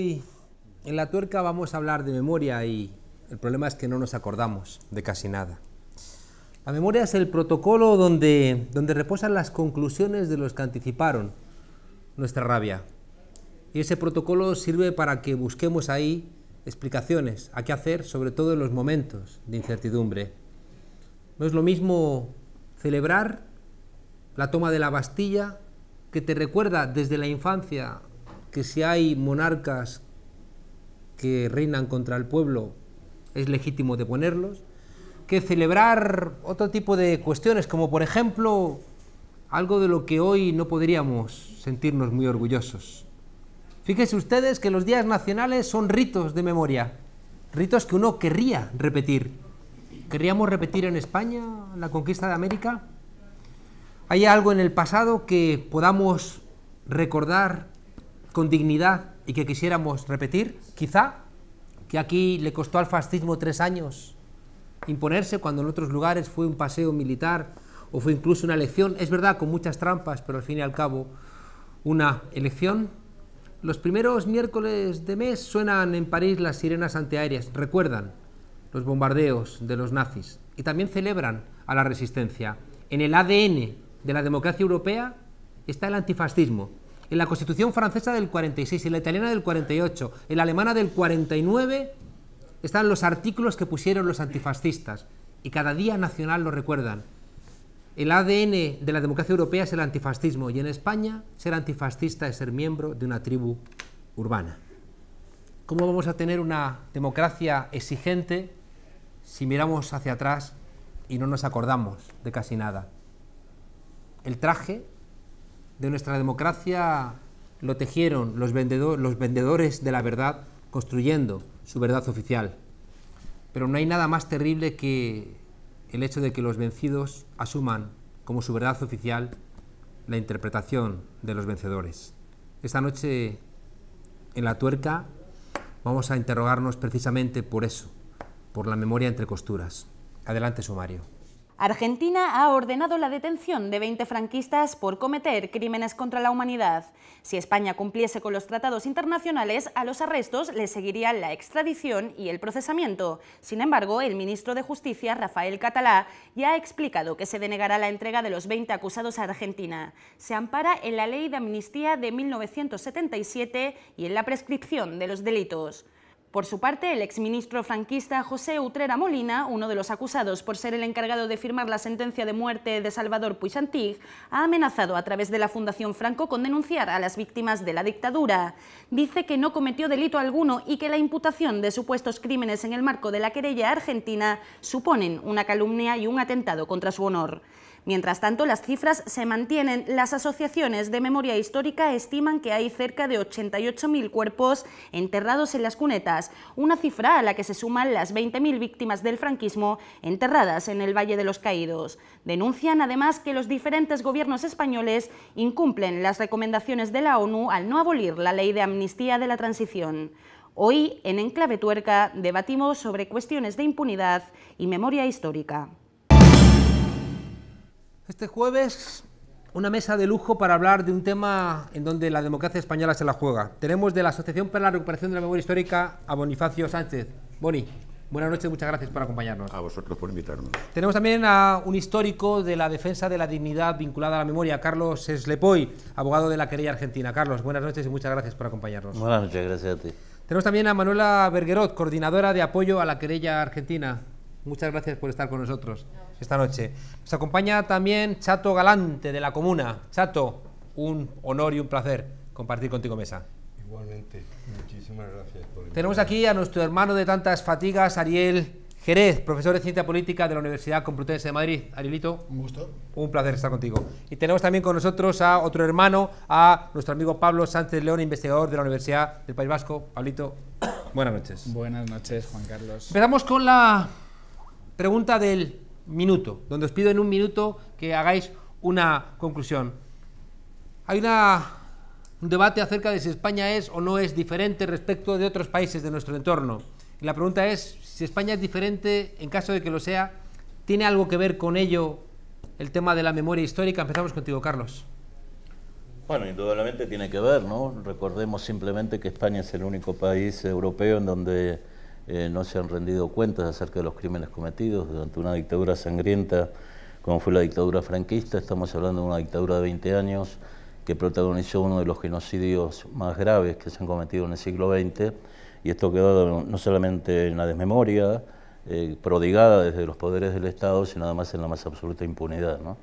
Hoy en La Tuerca vamos a hablar de memoria y el problema es que no nos acordamos de casi nada. La memoria es el protocolo donde reposan las conclusiones de los que anticiparon nuestra rabia. Y ese protocolo sirve para que busquemos ahí explicaciones a qué hacer, sobre todo en los momentos de incertidumbre. No es lo mismo celebrar la toma de la Bastilla, que te recuerda desde la infancia que si hay monarcas que reinan contra el pueblo es legítimo deponerlos, que celebrar otro tipo de cuestiones, como por ejemplo algo de lo que hoy no podríamos sentirnos muy orgullosos. Fíjense ustedes que los días nacionales son ritos de memoria, ritos que uno querría repetir. ¿Querríamos repetir en España la conquista de América? ¿Hay algo en el pasado que podamos recordar con dignidad y que quisiéramos repetir? Quizá que aquí le costó al fascismo 3 años imponerse, cuando en otros lugares fue un paseo militar o fue incluso una elección, es verdad, con muchas trampas, pero al fin y al cabo una elección. Los primeros miércoles de mes suenan en París las sirenas antiaéreas, recuerdan los bombardeos de los nazis y también celebran a la resistencia. En el ADN de la democracia europea está el antifascismo. En la Constitución francesa del 46, en la italiana del 48, en la alemana del 49 están los artículos que pusieron los antifascistas y cada día nacional lo recuerdan. El ADN de la democracia europea es el antifascismo y en España ser antifascista es ser miembro de una tribu urbana. ¿Cómo vamos a tener una democracia exigente si miramos hacia atrás y no nos acordamos de casi nada? El traje de nuestra democracia lo tejieron los vendedores de la verdad, construyendo su verdad oficial. Pero no hay nada más terrible que el hecho de que los vencidos asuman como su verdad oficial la interpretación de los vencedores. Esta noche en La Tuerca vamos a interrogarnos precisamente por eso, por la memoria entre costuras. Adelante, sumario. Argentina ha ordenado la detención de 20 franquistas por cometer crímenes contra la humanidad. Si España cumpliese con los tratados internacionales, a los arrestos les seguiría la extradición y el procesamiento. Sin embargo, el ministro de Justicia, Rafael Catalá, ya ha explicado que se denegará la entrega de los 20 acusados a Argentina. Se ampara en la Ley de Amnistía de 1977 y en la prescripción de los delitos. Por su parte, el exministro franquista José Utrera Molina, uno de los acusados por ser el encargado de firmar la sentencia de muerte de Salvador Puig-Antich, ha amenazado a través de la Fundación Franco con denunciar a las víctimas de la dictadura. Dice que no cometió delito alguno y que la imputación de supuestos crímenes en el marco de la querella argentina suponen una calumnia y un atentado contra su honor. Mientras tanto, las cifras se mantienen. Las asociaciones de memoria histórica estiman que hay cerca de 88.000 cuerpos enterrados en las cunetas, una cifra a la que se suman las 20.000 víctimas del franquismo enterradas en el Valle de los Caídos. Denuncian además que los diferentes gobiernos españoles incumplen las recomendaciones de la ONU al no abolir la Ley de Amnistía de la Transición. Hoy, en Enclave Tuerca, debatimos sobre cuestiones de impunidad y memoria histórica. Este jueves, una mesa de lujo para hablar de un tema en donde la democracia española se la juega. Tenemos de la Asociación para la Recuperación de la Memoria Histórica a Bonifacio Sánchez. Boni, buenas noches, muchas gracias por acompañarnos. A vosotros por invitarnos. Tenemos también a un histórico de la defensa de la dignidad vinculada a la memoria, Carlos Slepoy, abogado de la querella argentina. Carlos, buenas noches y muchas gracias por acompañarnos. Buenas noches, gracias a ti. Tenemos también a Manuela Berguerot, coordinadora de apoyo a la querella argentina. Muchas gracias por estar con nosotros esta noche. Nos acompaña también Chato Galante, de La Comuna. Chato, un honor y un placer compartir contigo mesa. Igualmente, muchísimas gracias por invitarme. Tenemos aquí a nuestro hermano de tantas fatigas, Ariel Jerez, profesor de Ciencia Política de la Universidad Complutense de Madrid. Arielito, Un gusto. un placer estar contigo. Y tenemos también con nosotros a otro hermano, a nuestro amigo Pablo Sánchez León, investigador de la Universidad del País Vasco. Pablito, buenas noches. Buenas noches, Juan Carlos. Empezamos con la pregunta del minuto, donde os pido en un minuto que hagáis una conclusión. Hay un debate acerca de si España es o no es diferente respecto de otros países de nuestro entorno. Y la pregunta es, si España es diferente, en caso de que lo sea, ¿tiene algo que ver con ello el tema de la memoria histórica? Empezamos contigo, Carlos. Bueno, indudablemente tiene que ver, ¿no? Recordemos simplemente que España es el único país europeo en donde no se han rendido cuentas acerca de los crímenes cometidos durante una dictadura sangrienta como fue la dictadura franquista. Estamos hablando de una dictadura de 20 años que protagonizó uno de los genocidios más graves que se han cometido en el siglo XX, y esto quedó no solamente en la desmemoria prodigada desde los poderes del Estado, sino además en la más absoluta impunidad, ¿no?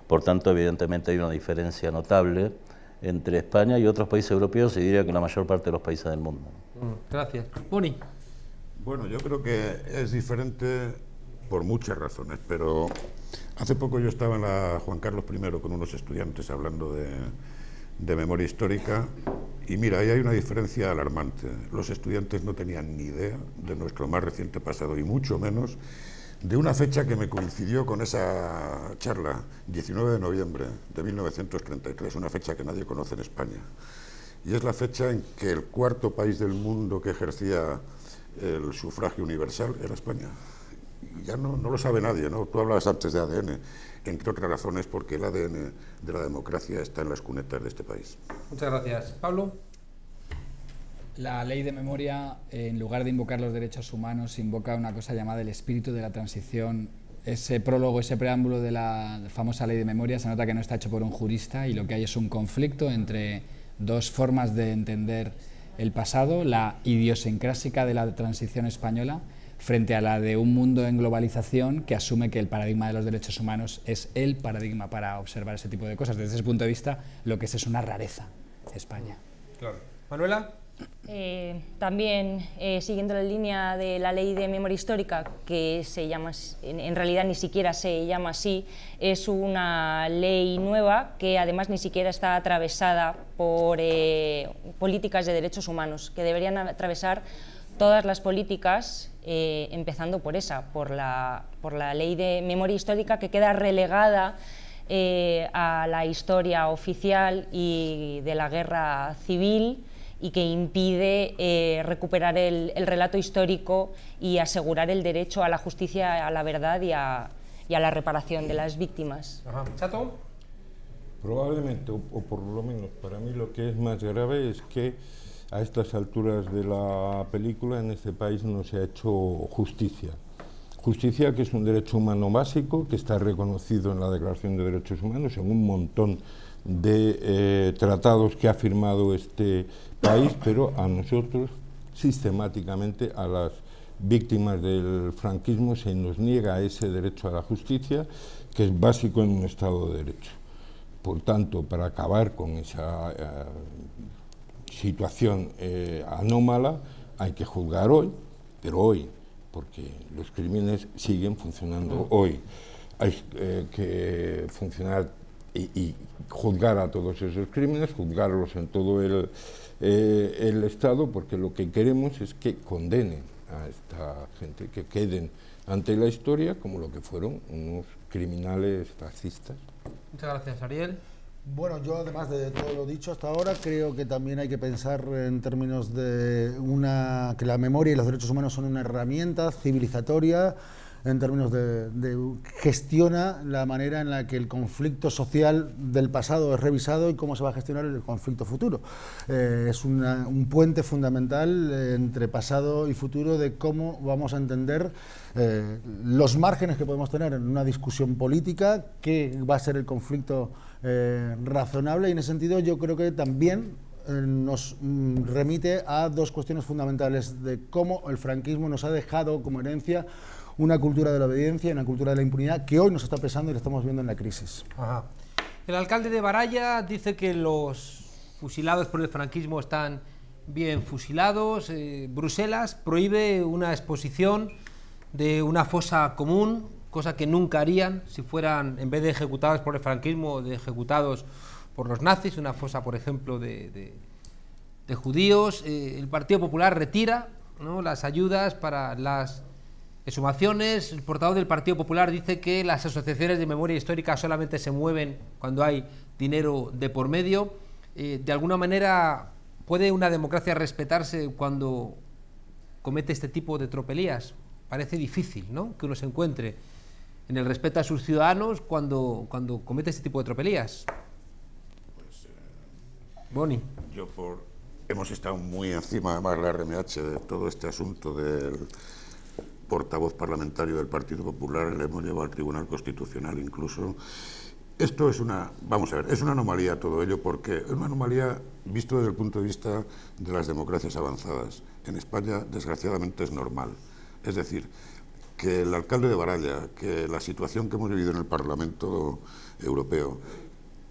Por tanto, evidentemente hay una diferencia notable entre España y otros países europeos, y diría que la mayor parte de los países del mundo. Gracias. Boni. Bueno, yo creo que es diferente por muchas razones, pero hace poco yo estaba en la Juan Carlos I con unos estudiantes hablando de memoria histórica, y mira, ahí hay una diferencia alarmante. Los estudiantes no tenían ni idea de nuestro más reciente pasado, y mucho menos de una fecha que me coincidió con esa charla, 19 de noviembre de 1933, una fecha que nadie conoce en España. Y es la fecha en que el cuarto país del mundo que ejercía el sufragio universal era España. Y ya no lo sabe nadie, ¿no? Tú hablabas antes de ADN, entre otras razones porque el ADN de la democracia está en las cunetas de este país. Muchas gracias. Pablo. La ley de memoria, en lugar de invocar los derechos humanos, invoca una cosa llamada el espíritu de la transición. Ese prólogo, ese preámbulo de la famosa ley de memoria, se nota que no está hecho por un jurista, y lo que hay es un conflicto entre dos formas de entender el pasado, la idiosincrásica de la transición española frente a la de un mundo en globalización que asume que el paradigma de los derechos humanos es el paradigma para observar ese tipo de cosas. Desde ese punto de vista, lo que es una rareza, España. Claro. Manuela. También, siguiendo la línea de la ley de memoria histórica, que se llama, en realidad ni siquiera se llama así, es una ley nueva que además ni siquiera está atravesada por políticas de derechos humanos, que deberían atravesar todas las políticas, empezando por esa, por la ley de memoria histórica, que queda relegada a la historia oficial y de la guerra civil, y que impide recuperar el relato histórico y asegurar el derecho a la justicia, a la verdad y a la reparación de las víctimas. Ajá. ¿Chato? Probablemente, o por lo menos para mí, lo que es más grave es que a estas alturas de la película en este país no se ha hecho justicia. Justicia, que es un derecho humano básico, que está reconocido en la Declaración de Derechos Humanos, en un montón de tratados que ha firmado este país, pero a nosotros, sistemáticamente, a las víctimas del franquismo, se nos niega ese derecho a la justicia, que es básico en un Estado de Derecho. Por tanto, para acabar con esa situación anómala, hay que juzgar hoy, pero hoy, porque los crímenes siguen funcionando hoy. Hay que funcionar y juzgar a todos esos crímenes, juzgarlos en todo el Estado, porque lo que queremos es que condenen a esta gente, que queden ante la historia como lo que fueron unos criminales fascistas. Muchas gracias, Ariel. Bueno, yo además de todo lo dicho hasta ahora, creo que también hay que pensar en términos de que la memoria y los derechos humanos son una herramienta civilizatoria, en términos de gestiona la manera en la que el conflicto social del pasado es revisado y cómo se va a gestionar el conflicto futuro. Es un puente fundamental entre pasado y futuro de cómo vamos a entender los márgenes que podemos tener en una discusión política, qué va a ser el conflicto razonable, y en ese sentido yo creo que también nos remite a dos cuestiones fundamentales de cómo el franquismo nos ha dejado como herencia una cultura de la obediencia y una cultura de la impunidad que hoy nos está pesando y lo estamos viendo en la crisis. Ajá. El alcalde de Baralla dice que los fusilados por el franquismo están bien fusilados. Bruselas prohíbe una exposición de una fosa común, cosa que nunca harían si fueran, en vez de ejecutados por el franquismo, de ejecutados por los nazis, una fosa, por ejemplo, de judíos. El Partido Popular retira, ¿no?, las ayudas para las exhumaciones. El portavoz del Partido Popular dice que las asociaciones de memoria histórica solamente se mueven cuando hay dinero de por medio. De alguna manera, ¿puede una democracia respetarse cuando comete este tipo de tropelías? Parece difícil, ¿no?, que uno se encuentre en el respeto a sus ciudadanos cuando comete este tipo de tropelías. Pues Boni. Hemos estado muy encima, además, la RMH, de todo este asunto del portavoz parlamentario del Partido Popular, le hemos llevado al Tribunal Constitucional incluso. Esto es vamos a ver, es una anomalía todo ello, porque es una anomalía visto desde el punto de vista de las democracias avanzadas. En España, desgraciadamente, es normal. Es decir, que el alcalde de Baralla, que la situación que hemos vivido en el Parlamento Europeo,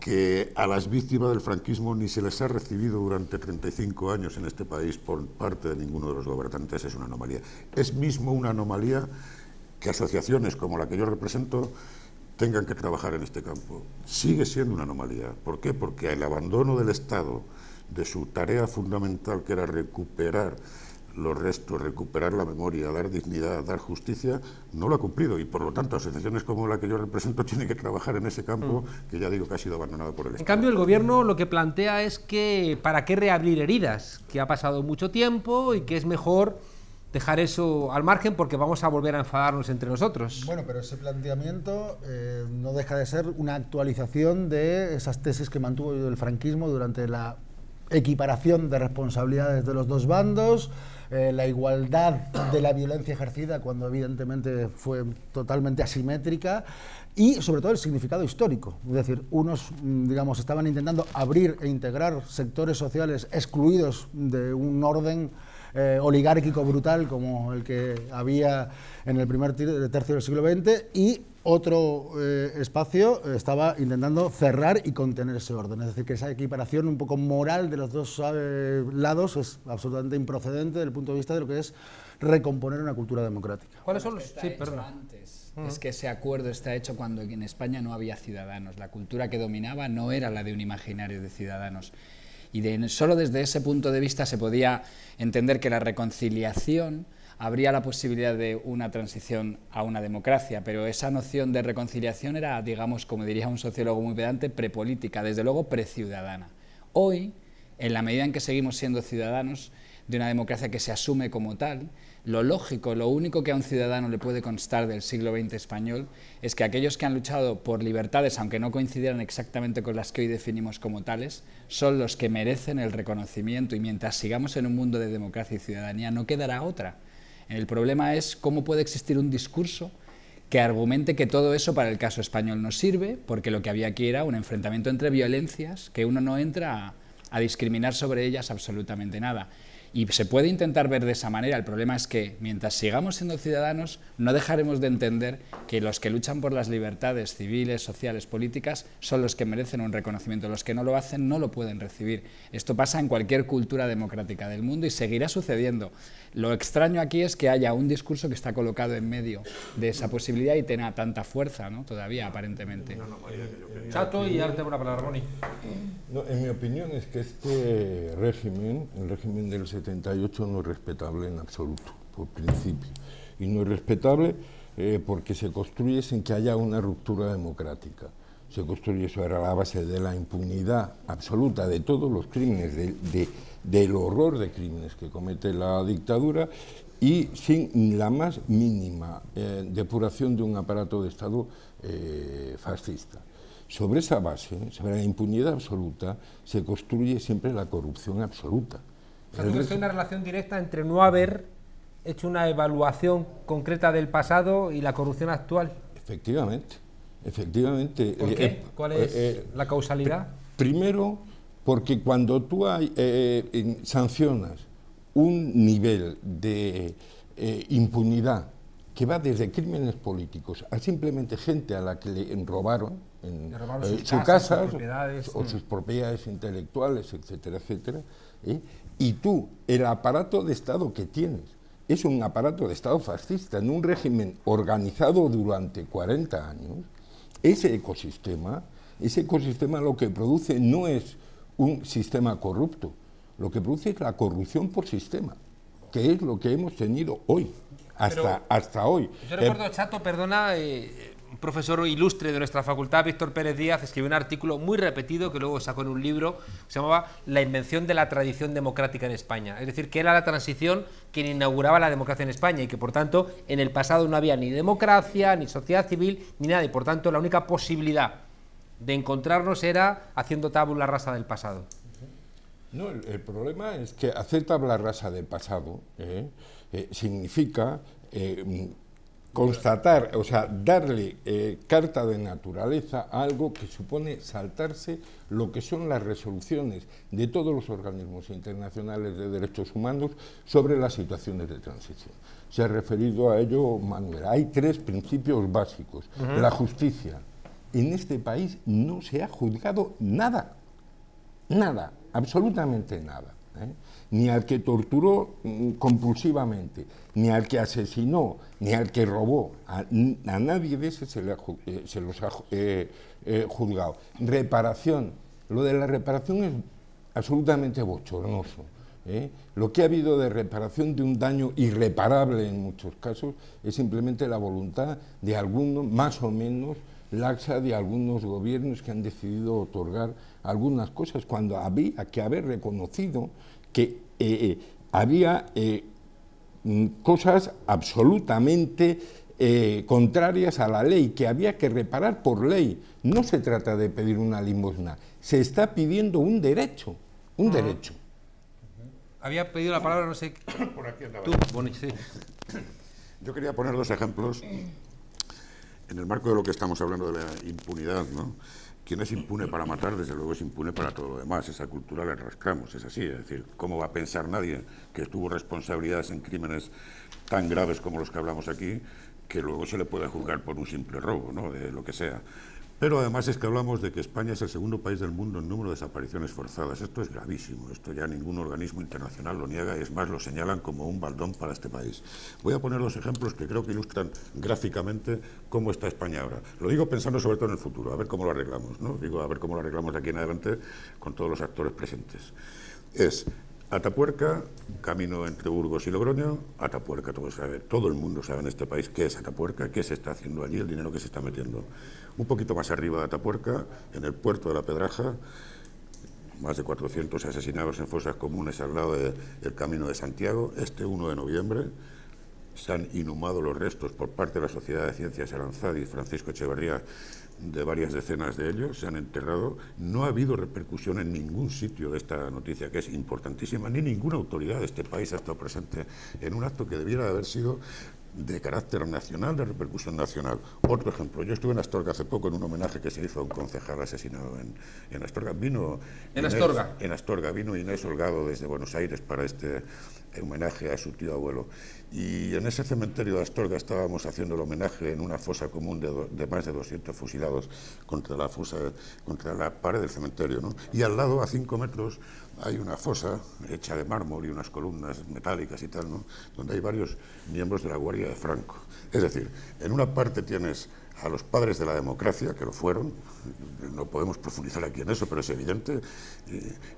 que a las víctimas del franquismo ni se les ha recibido durante 35 años en este país por parte de ninguno de los gobernantes, es una anomalía. Es mismo una anomalía que asociaciones como la que yo represento tengan que trabajar en este campo. Sigue siendo una anomalía. ¿Por qué? Porque el abandono del Estado de su tarea fundamental, que era recuperar los restos, recuperar la memoria, dar dignidad, dar justicia, no lo ha cumplido, y por lo tanto asociaciones como la que yo represento tienen que trabajar en ese campo que ya digo que ha sido abandonado por el Estado. En cambio, el gobierno lo que plantea es que ¿para qué reabrir heridas? Que ha pasado mucho tiempo y que es mejor dejar eso al margen porque vamos a volver a enfadarnos entre nosotros. Bueno, pero ese planteamiento no deja de ser una actualización de esas tesis que mantuvo el franquismo durante la equiparación de responsabilidades de los dos bandos, la igualdad de la violencia ejercida cuando evidentemente fue totalmente asimétrica, y sobre todo el significado histórico. Es decir, unos, digamos, estaban intentando abrir e integrar sectores sociales excluidos de un orden oligárquico brutal como el que había en el primer tercio del siglo XX, y otro espacio estaba intentando cerrar y contener ese orden. Es decir, que esa equiparación un poco moral de los dos lados es absolutamente improcedente desde el punto de vista de lo que es recomponer una cultura democrática. ¿Cuáles son los...? Sí, perdón. Es que ese acuerdo está hecho cuando en España no había ciudadanos. La cultura que dominaba no era la de un imaginario de ciudadanos. Y solo desde ese punto de vista se podía entender que la reconciliación habría la posibilidad de una transición a una democracia, pero esa noción de reconciliación era, digamos, como diría un sociólogo muy pedante, prepolítica, desde luego preciudadana. Hoy, en la medida en que seguimos siendo ciudadanos de una democracia que se asume como tal, lo lógico, lo único que a un ciudadano le puede constar del siglo XX español es que aquellos que han luchado por libertades, aunque no coincidieran exactamente con las que hoy definimos como tales, son los que merecen el reconocimiento, y mientras sigamos en un mundo de democracia y ciudadanía no quedará otra. El problema es cómo puede existir un discurso que argumente que todo eso para el caso español no sirve, porque lo que había aquí era un enfrentamiento entre violencias que uno no entra a discriminar sobre ellas absolutamente nada. Y se puede intentar ver de esa manera. El problema es que mientras sigamos siendo ciudadanos no dejaremos de entender que los que luchan por las libertades civiles, sociales, políticas son los que merecen un reconocimiento. Los que no lo hacen no lo pueden recibir. Esto pasa en cualquier cultura democrática del mundo y seguirá sucediendo. Lo extraño aquí es que haya un discurso que está colocado en medio de esa posibilidad y tenga tanta fuerza, ¿no? Todavía, aparentemente. Chato, y ahora tengo una palabra, Boni. No, en mi opinión es que este régimen, el régimen del 78, no es respetable en absoluto, por principio. Y no es respetable porque se construye sin que haya una ruptura democrática. Se construye sobre la base de la impunidad absoluta de todos los crímenes, del horror de crímenes que comete la dictadura, y sin la más mínima depuración de un aparato de Estado fascista. Sobre esa base, sobre la impunidad absoluta, se construye siempre la corrupción absoluta. O sea, ¿tú crees que hay una relación directa entre no haber hecho una evaluación concreta del pasado y la corrupción actual? Efectivamente, efectivamente. ¿Por qué? ¿Cuál es la causalidad? Primero, porque cuando tú sancionas un nivel de impunidad que va desde crímenes políticos a simplemente gente a la que le robaron sus casas o sus propiedades intelectuales, etcétera, etcétera, y tú, el aparato de Estado que tienes, es un aparato de Estado fascista en un régimen organizado durante 40 años, ese ecosistema lo que produce no es un sistema corrupto, lo que produce es la corrupción por sistema, que es lo que hemos tenido hoy, hasta hoy. Yo recuerdo, Chato, perdona, un profesor ilustre de nuestra facultad, Víctor Pérez Díaz, escribió un artículo muy repetido que luego sacó en un libro que se llamaba La invención de la tradición democrática en España. Es decir, que era la transición quien inauguraba la democracia en España y que, por tanto, en el pasado no había ni democracia, ni sociedad civil, ni nada. Y, por tanto, la única posibilidad de encontrarnos era haciendo tabula rasa del pasado. No, el problema es que hacer tabla rasa de pasado significa constatar, o sea, darle carta de naturaleza a algo que supone saltarse lo que son las resoluciones de todos los organismos internacionales de derechos humanos sobre las situaciones de transición. Se ha referido a ello Manuel. Hay 3 principios básicos. La justicia. En este país no se ha juzgado nada, nada, absolutamente nada. Ni al que torturó compulsivamente, ni al que asesinó, ni al que robó. A nadie de ese se los ha juzgado. Reparación. Lo de la reparación es absolutamente bochornoso. Lo que ha habido de reparación de un daño irreparable en muchos casos es simplemente la voluntad de algunos, más o menos laxa, de algunos gobiernos que han decidido otorgar algunas cosas cuando había que haber reconocido que había cosas absolutamente contrarias a la ley, que había que reparar por ley. No se trata de pedir una limosna, se está pidiendo un derecho, un derecho. Había pedido la palabra, no sé... Por aquí andaba. Tú, Boni, sí. Yo quería poner 2 ejemplos en el marco de lo que estamos hablando de la impunidad, ¿no? Quien es impune para matar, desde luego es impune para todo lo demás. Esa cultura la arrastramos, es así. Es decir, ¿cómo va a pensar nadie que tuvo responsabilidades en crímenes tan graves como los que hablamos aquí, que luego se le puede juzgar por un simple robo, ¿no? De lo que sea? Pero además es que hablamos de que España es el segundo país del mundo en número de desapariciones forzadas. Esto es gravísimo, esto ya ningún organismo internacional lo niega, y es más, lo señalan como un baldón para este país. Voy a poner 2 ejemplos que creo que ilustran gráficamente cómo está España ahora. Lo digo pensando sobre todo en el futuro, a ver cómo lo arreglamos, ¿no? Digo, a ver cómo lo arreglamos de aquí en adelante con todos los actores presentes. Es Atapuerca, camino entre Burgos y Logroño. Atapuerca, todo el mundo sabe en este país qué es Atapuerca, qué se está haciendo allí, el dinero que se está metiendo. Un poquito más arriba de Atapuerca, en el puerto de La Pedraja, más de 400 asesinados en fosas comunes al lado del Camino de Santiago. Este 1 de noviembre se han inhumado los restos por parte de la Sociedad de Ciencias Aranzadi y Francisco Echeverría de varias decenas de ellos, se han enterrado. No ha habido repercusión en ningún sitio de esta noticia, que es importantísima, ni ninguna autoridad de este país ha estado presente en un acto que debiera de haber sido de carácter nacional, de repercusión nacional. Otro ejemplo, yo estuve en Astorga hace poco en un homenaje que se hizo a un concejal asesinado en Astorga. En Astorga vino Inés Holgado desde Buenos Aires para este homenaje a su tío abuelo. Y en ese cementerio de Astorga estábamos haciendo el homenaje en una fosa común de más de 200 fusilados contra la pared del cementerio, ¿no? Y al lado, a 5 metros, hay una fosa hecha de mármol y unas columnas metálicas y tal, ¿no? Donde hay varios miembros de la Guardia de Franco. Es decir, en una parte tienes a los padres de la democracia, que lo fueron, no podemos profundizar aquí en eso, pero es evidente,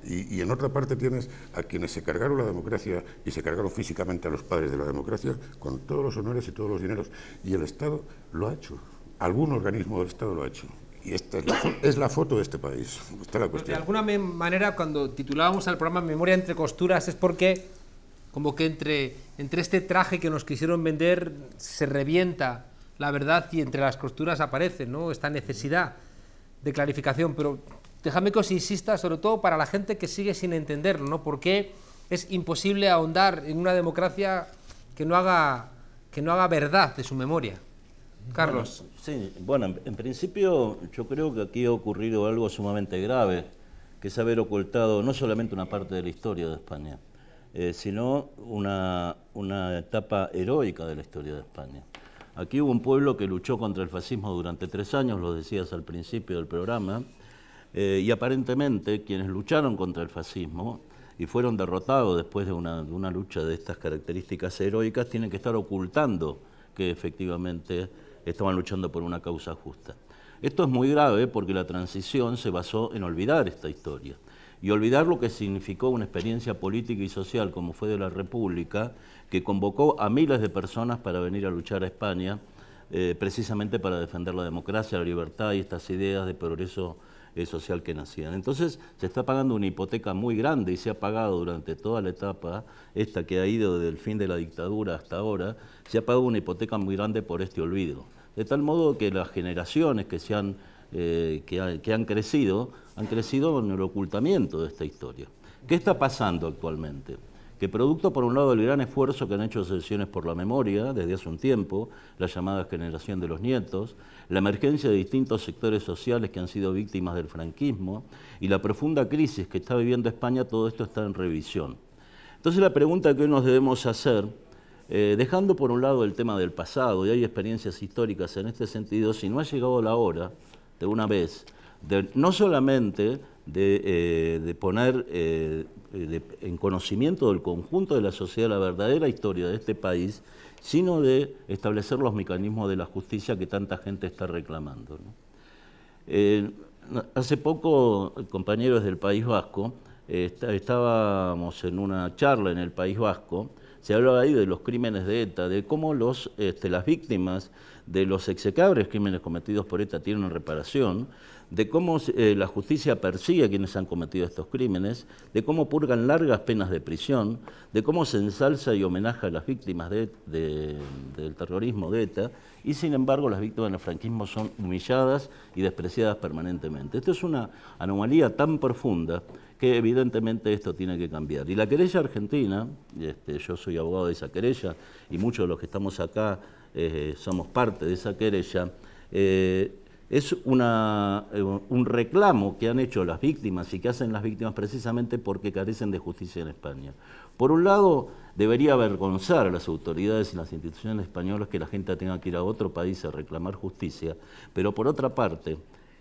y en otra parte tienes a quienes se cargaron la democracia y se cargaron físicamente a los padres de la democracia con todos los honores y todos los dineros, y el Estado lo ha hecho, algún organismo del Estado lo ha hecho. Y esta es la foto de este país. Está la cuestión. De alguna manera, cuando titulábamos al programa Memoria entre costuras, es porque como que entre este traje que nos quisieron vender se revienta la verdad y entre las costuras aparece, ¿no?, esta necesidad de clarificación. Pero déjame que os insista, sobre todo para la gente que sigue sin entenderlo, ¿no? ¿Por qué es imposible ahondar en una democracia que no haga verdad de su memoria? Carlos. Bueno, en principio yo creo que aquí ha ocurrido algo sumamente grave, que es haber ocultado no solamente una parte de la historia de España, sino una etapa heroica de la historia de España. Aquí hubo un pueblo que luchó contra el fascismo durante 3 años, lo decías al principio del programa, y aparentemente quienes lucharon contra el fascismo y fueron derrotados después de una lucha de estas características heroicas, tienen que estar ocultando que efectivamente estaban luchando por una causa justa. Esto es muy grave porque la transición se basó en olvidar esta historia y olvidar lo que significó una experiencia política y social como fue de la República, que convocó a miles de personas para venir a luchar a España, precisamente para defender la democracia, la libertad y estas ideas de progreso social que nacían. Entonces se está pagando una hipoteca muy grande y se ha pagado durante toda la etapa, esta que ha ido desde el fin de la dictadura hasta ahora, se ha pagado una hipoteca muy grande por este olvido. De tal modo que las generaciones que se han que han crecido en el ocultamiento de esta historia. ¿Qué está pasando actualmente? Que producto, por un lado, del gran esfuerzo que han hecho asociaciones por la memoria desde hace un tiempo, la llamada generación de los nietos, la emergencia de distintos sectores sociales que han sido víctimas del franquismo y la profunda crisis que está viviendo España, todo esto está en revisión. Entonces la pregunta que hoy nos debemos hacer, dejando por un lado el tema del pasado, y hay experiencias históricas en este sentido, si no ha llegado la hora, de una vez, no solamente de poner en conocimiento del conjunto de la sociedad la verdadera historia de este país, sino de establecer los mecanismos de la justicia que tanta gente está reclamando, ¿no? Hace poco, compañeros del País Vasco, estábamos en una charla en el País Vasco, se hablaba ahí de los crímenes de ETA, de cómo las víctimas de los execrables crímenes cometidos por ETA tienen reparación, de cómo la justicia persigue a quienes han cometido estos crímenes, de cómo purgan largas penas de prisión, de cómo se ensalza y homenaja a las víctimas del terrorismo de ETA, y sin embargo las víctimas del franquismo son humilladas y despreciadas permanentemente. Esto es una anomalía tan profunda que evidentemente esto tiene que cambiar. Y la querella argentina, yo soy abogado de esa querella, y muchos de los que estamos acá somos parte de esa querella, es un reclamo que han hecho las víctimas y que hacen las víctimas precisamente porque carecen de justicia en España. Por un lado, debería avergonzar a las autoridades y las instituciones españolas que la gente tenga que ir a otro país a reclamar justicia, pero por otra parte,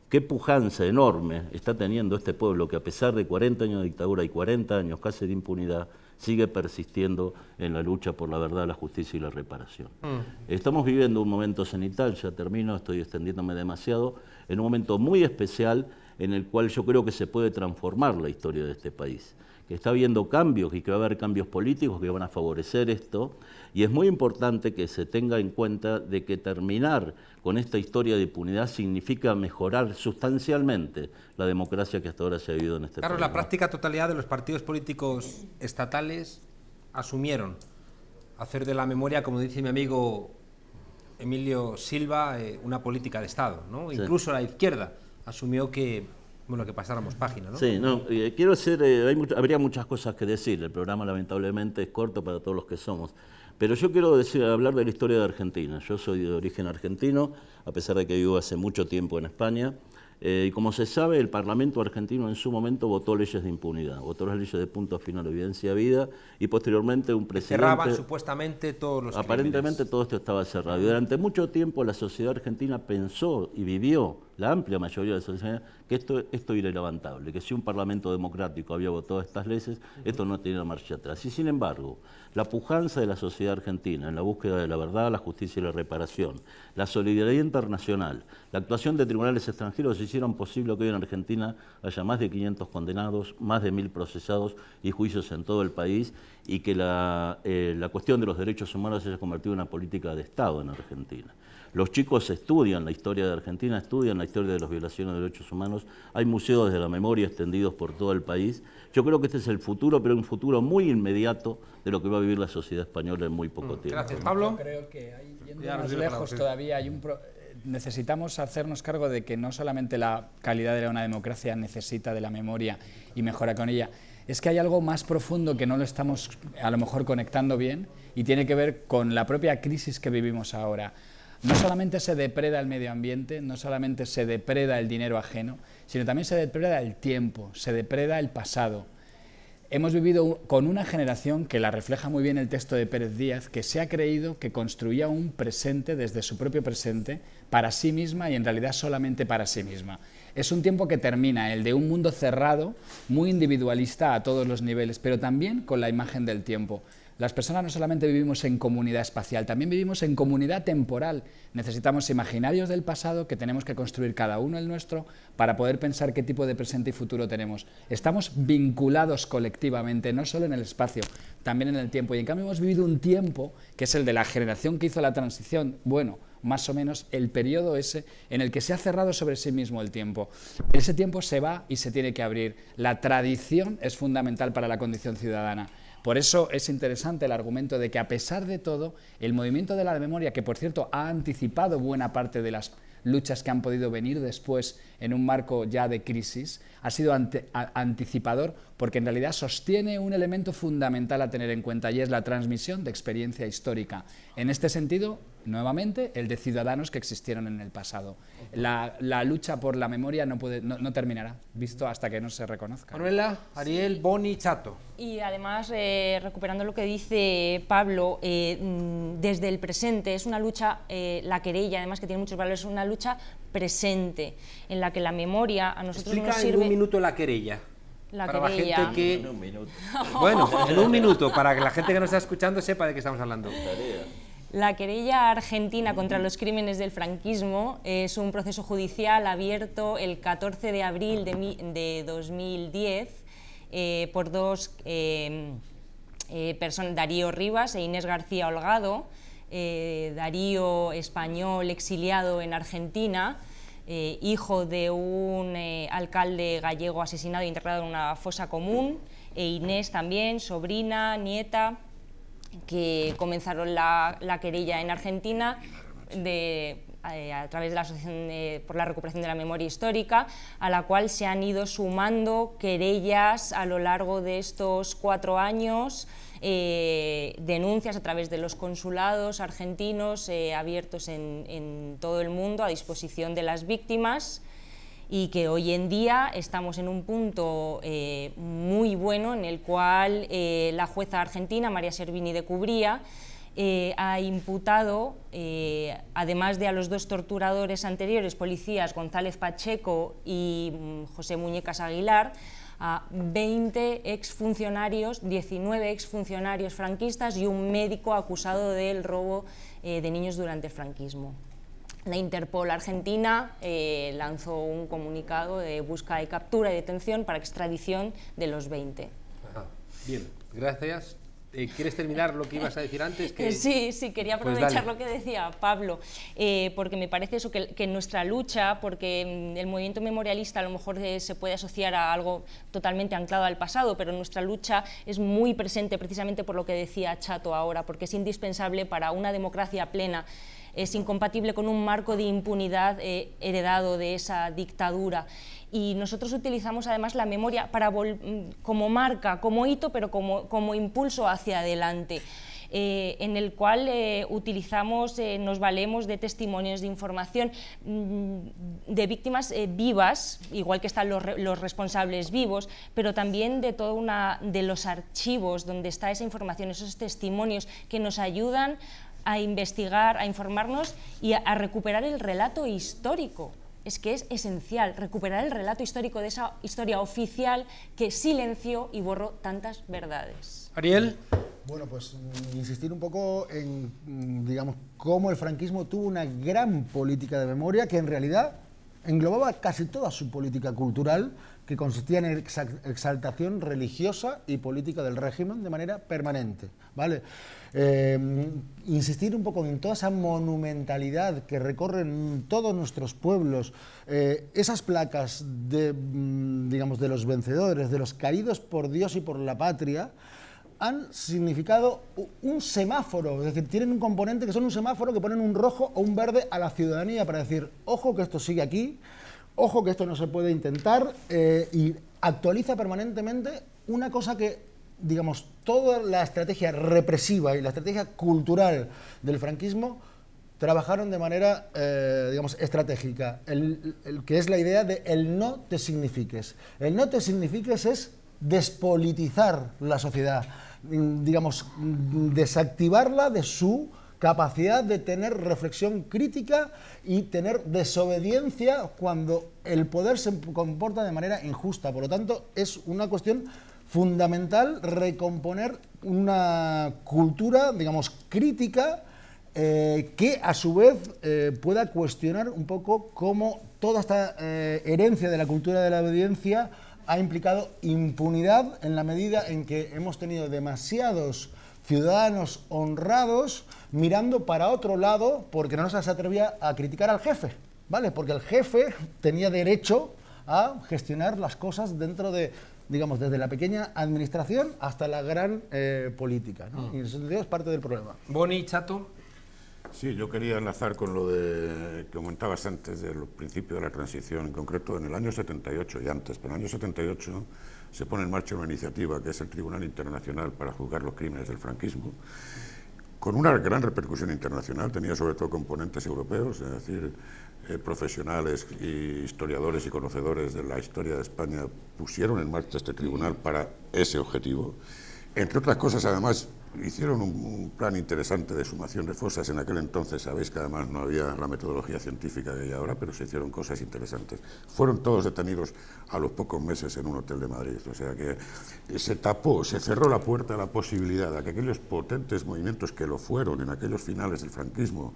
qué pujanza enorme está teniendo este pueblo que a pesar de 40 años de dictadura y 40 años casi de impunidad, sigue persistiendo en la lucha por la verdad, la justicia y la reparación. Estamos viviendo un momento cenital, ya termino, estoy extendiéndome demasiado, en un momento muy especial en el cual yo creo que se puede transformar la historia de este país, que está habiendo cambios y que va a haber cambios políticos que van a favorecer esto, y es muy importante que se tenga en cuenta de que terminar con esta historia de impunidad significa mejorar sustancialmente la democracia que hasta ahora se ha vivido en este país. Claro, la práctica totalidad de los partidos políticos estatales asumieron hacer de la memoria, como dice mi amigo Emilio Silva, una política de Estado, ¿no? Sí. Incluso la izquierda asumió que, bueno, que pasáramos página, ¿no? Sí, no, quiero hacer, habría muchas cosas que decir, el programa lamentablemente es corto para todos los que somos, pero yo quiero hablar de la historia de Argentina. Yo soy de origen argentino, a pesar de que vivo hace mucho tiempo en España, y como se sabe, el Parlamento argentino en su momento votó leyes de impunidad, votó las leyes de punto final, evidencia vida, y posteriormente un presidente... Cerraban supuestamente todos los Aparentemente crímenes. Todo esto estaba cerrado. Y durante mucho tiempo la sociedad argentina pensó y vivió, la amplia mayoría de la sociedad, que esto era irlevantable, que si un Parlamento democrático había votado estas leyes, esto no tenía marcha atrás. Y sin embargo, la pujanza de la sociedad argentina en la búsqueda de la verdad, la justicia y la reparación, la solidaridad internacional, la actuación de tribunales extranjeros hicieron posible que hoy en Argentina haya más de 500 condenados, más de 1000 procesados y juicios en todo el país, y que la cuestión de los derechos humanos se haya convertido en una política de Estado en Argentina. Los chicos estudian la historia de Argentina, estudian la historia de las violaciones de derechos humanos, hay museos de la memoria extendidos por todo el país. Yo creo que este es el futuro, pero un futuro muy inmediato de lo que va a vivir la sociedad española en muy poco tiempo. Gracias, Pablo. Yo creo que yendo más lejos todavía necesitamos hacernos cargo de que no solamente la calidad de una democracia necesita de la memoria y mejora con ella, es que hay algo más profundo que no lo estamos a lo mejor conectando bien y tiene que ver con la propia crisis que vivimos ahora. No solamente se depreda el medio ambiente, no solamente se depreda el dinero ajeno, sino también se depreda el tiempo, se depreda el pasado. Hemos vivido con una generación que la refleja muy bien el texto de Pérez Díaz, que se ha creído que construía un presente desde su propio presente para sí misma y en realidad solamente para sí misma. Es un tiempo que termina, el de un mundo cerrado, muy individualista a todos los niveles, pero también con la imagen del tiempo. Las personas no solamente vivimos en comunidad espacial, también vivimos en comunidad temporal. Necesitamos imaginarios del pasado que tenemos que construir cada uno el nuestro para poder pensar qué tipo de presente y futuro tenemos. Estamos vinculados colectivamente, no solo en el espacio, también en el tiempo. Y en cambio hemos vivido un tiempo que es el de la generación que hizo la transición, bueno, más o menos el periodo ese en el que se ha cerrado sobre sí mismo el tiempo. Ese tiempo se va y se tiene que abrir. La tradición es fundamental para la condición ciudadana. Por eso es interesante el argumento de que a pesar de todo, el movimiento de la memoria, que por cierto ha anticipado buena parte de las luchas que han podido venir después en un marco ya de crisis, ha sido anticipador porque en realidad sostiene un elemento fundamental a tener en cuenta y es la transmisión de experiencia histórica. En este sentido, nuevamente, el de ciudadanos que existieron en el pasado. La lucha por la memoria no terminará, visto hasta que no se reconozca. Manuela, Ariel, Boni, Chato. Y además, recuperando lo que dice Pablo, desde el presente es una lucha, la querella, además que tiene muchos valores, es una lucha presente, en la que la memoria a nosotros Explica nos sirve... en un minuto la querella. La para querella. La gente que... En un minuto. Bueno, en un minuto, para que la gente que nos está escuchando sepa de qué estamos hablando. La querella argentina contra los crímenes del franquismo es un proceso judicial abierto el 14 de abril de 2010 por dos personas, Darío Rivas e Inés García Holgado. Darío, español exiliado en Argentina, hijo de un alcalde gallego asesinado e internado en una fosa común, e Inés también, sobrina, nieta, que comenzaron la querella en Argentina a través de la Asociación por la Recuperación de la Memoria Histórica, a la cual se han ido sumando querellas a lo largo de estos 4 años, denuncias a través de los consulados argentinos abiertos en todo el mundo a disposición de las víctimas, y que hoy en día estamos en un punto muy bueno en el cual la jueza argentina, María Servini de Cubría, ha imputado, además de a los 2 torturadores anteriores, policías González Pacheco y José Muñecas Aguilar, a 20 exfuncionarios, 19 exfuncionarios franquistas y un médico acusado del robo de niños durante el franquismo. La Interpol Argentina lanzó un comunicado de búsqueda y captura y detención para extradición de los 20. Ajá. Bien, gracias. ¿Quieres terminar lo que ibas a decir antes? Sí, quería aprovechar lo que decía Pablo, porque me parece eso, que nuestra lucha, porque el movimiento memorialista a lo mejor se puede asociar a algo totalmente anclado al pasado, pero nuestra lucha es muy presente precisamente por lo que decía Chato ahora, porque es indispensable para una democracia plena. Es incompatible con un marco de impunidad heredado de esa dictadura. Y nosotros utilizamos además la memoria como marca, como hito, pero como impulso hacia adelante, en el cual nos valemos de testimonios, de información de víctimas vivas, igual que están los responsables vivos, pero también de los archivos donde está esa información, esos testimonios que nos ayudan a investigar, a informarnos y a recuperar el relato histórico. Es que es esencial recuperar el relato histórico de esa historia oficial que silenció y borró tantas verdades. Ariel. Bueno, pues insistir un poco en, digamos, cómo el franquismo tuvo una gran política de memoria que en realidad englobaba casi toda su política cultural, que consistía en exaltación religiosa y política del régimen de manera permanente, ¿vale? Insistir un poco en toda esa monumentalidad que recorren todos nuestros pueblos, esas placas digamos, de los vencedores, de los caídos por Dios y por la patria, han significado un semáforo, es decir, tienen un componente que son un semáforo que ponen un rojo o un verde a la ciudadanía para decir, ojo que esto sigue aquí, ojo que esto no se puede intentar, y actualiza permanentemente una cosa que, digamos, toda la estrategia represiva y la estrategia cultural del franquismo trabajaron de manera, digamos, estratégica, que es la idea de el no te signifiques. El no te signifiques es despolitizar la sociedad, digamos, desactivarla de su capacidad de tener reflexión crítica y tener desobediencia cuando el poder se comporta de manera injusta. Por lo tanto, es una cuestión fundamental recomponer una cultura, digamos, crítica, que a su vez pueda cuestionar un poco cómo toda esta herencia de la cultura de la obediencia ha implicado impunidad en la medida en que hemos tenido demasiados ciudadanos honrados mirando para otro lado porque no se atrevía a criticar al jefe, ¿vale? Porque el jefe tenía derecho a gestionar las cosas dentro de, digamos, desde la pequeña administración hasta la gran política, ¿no? Y en ese sentido es parte del problema. Boni, Chato. Sí, yo quería enlazar con lo que comentabas antes del principio de la transición, en concreto en el año 78 y antes, pero en el año 78 se pone en marcha una iniciativa que es el Tribunal Internacional para juzgar los crímenes del franquismo, con una gran repercusión internacional, tenía sobre todo componentes europeos, es decir, profesionales, y historiadores y conocedores de la historia de España pusieron en marcha este tribunal para ese objetivo. Entre otras cosas, además, hicieron un plan interesante de sumación de fosas. En aquel entonces, sabéis que además no había la metodología científica que hay ahora, pero se hicieron cosas interesantes. Fueron todos detenidos a los pocos meses en un hotel de Madrid. O sea que se tapó, se cerró la puerta a la posibilidad de que aquellos potentes movimientos que lo fueron en aquellos finales del franquismo,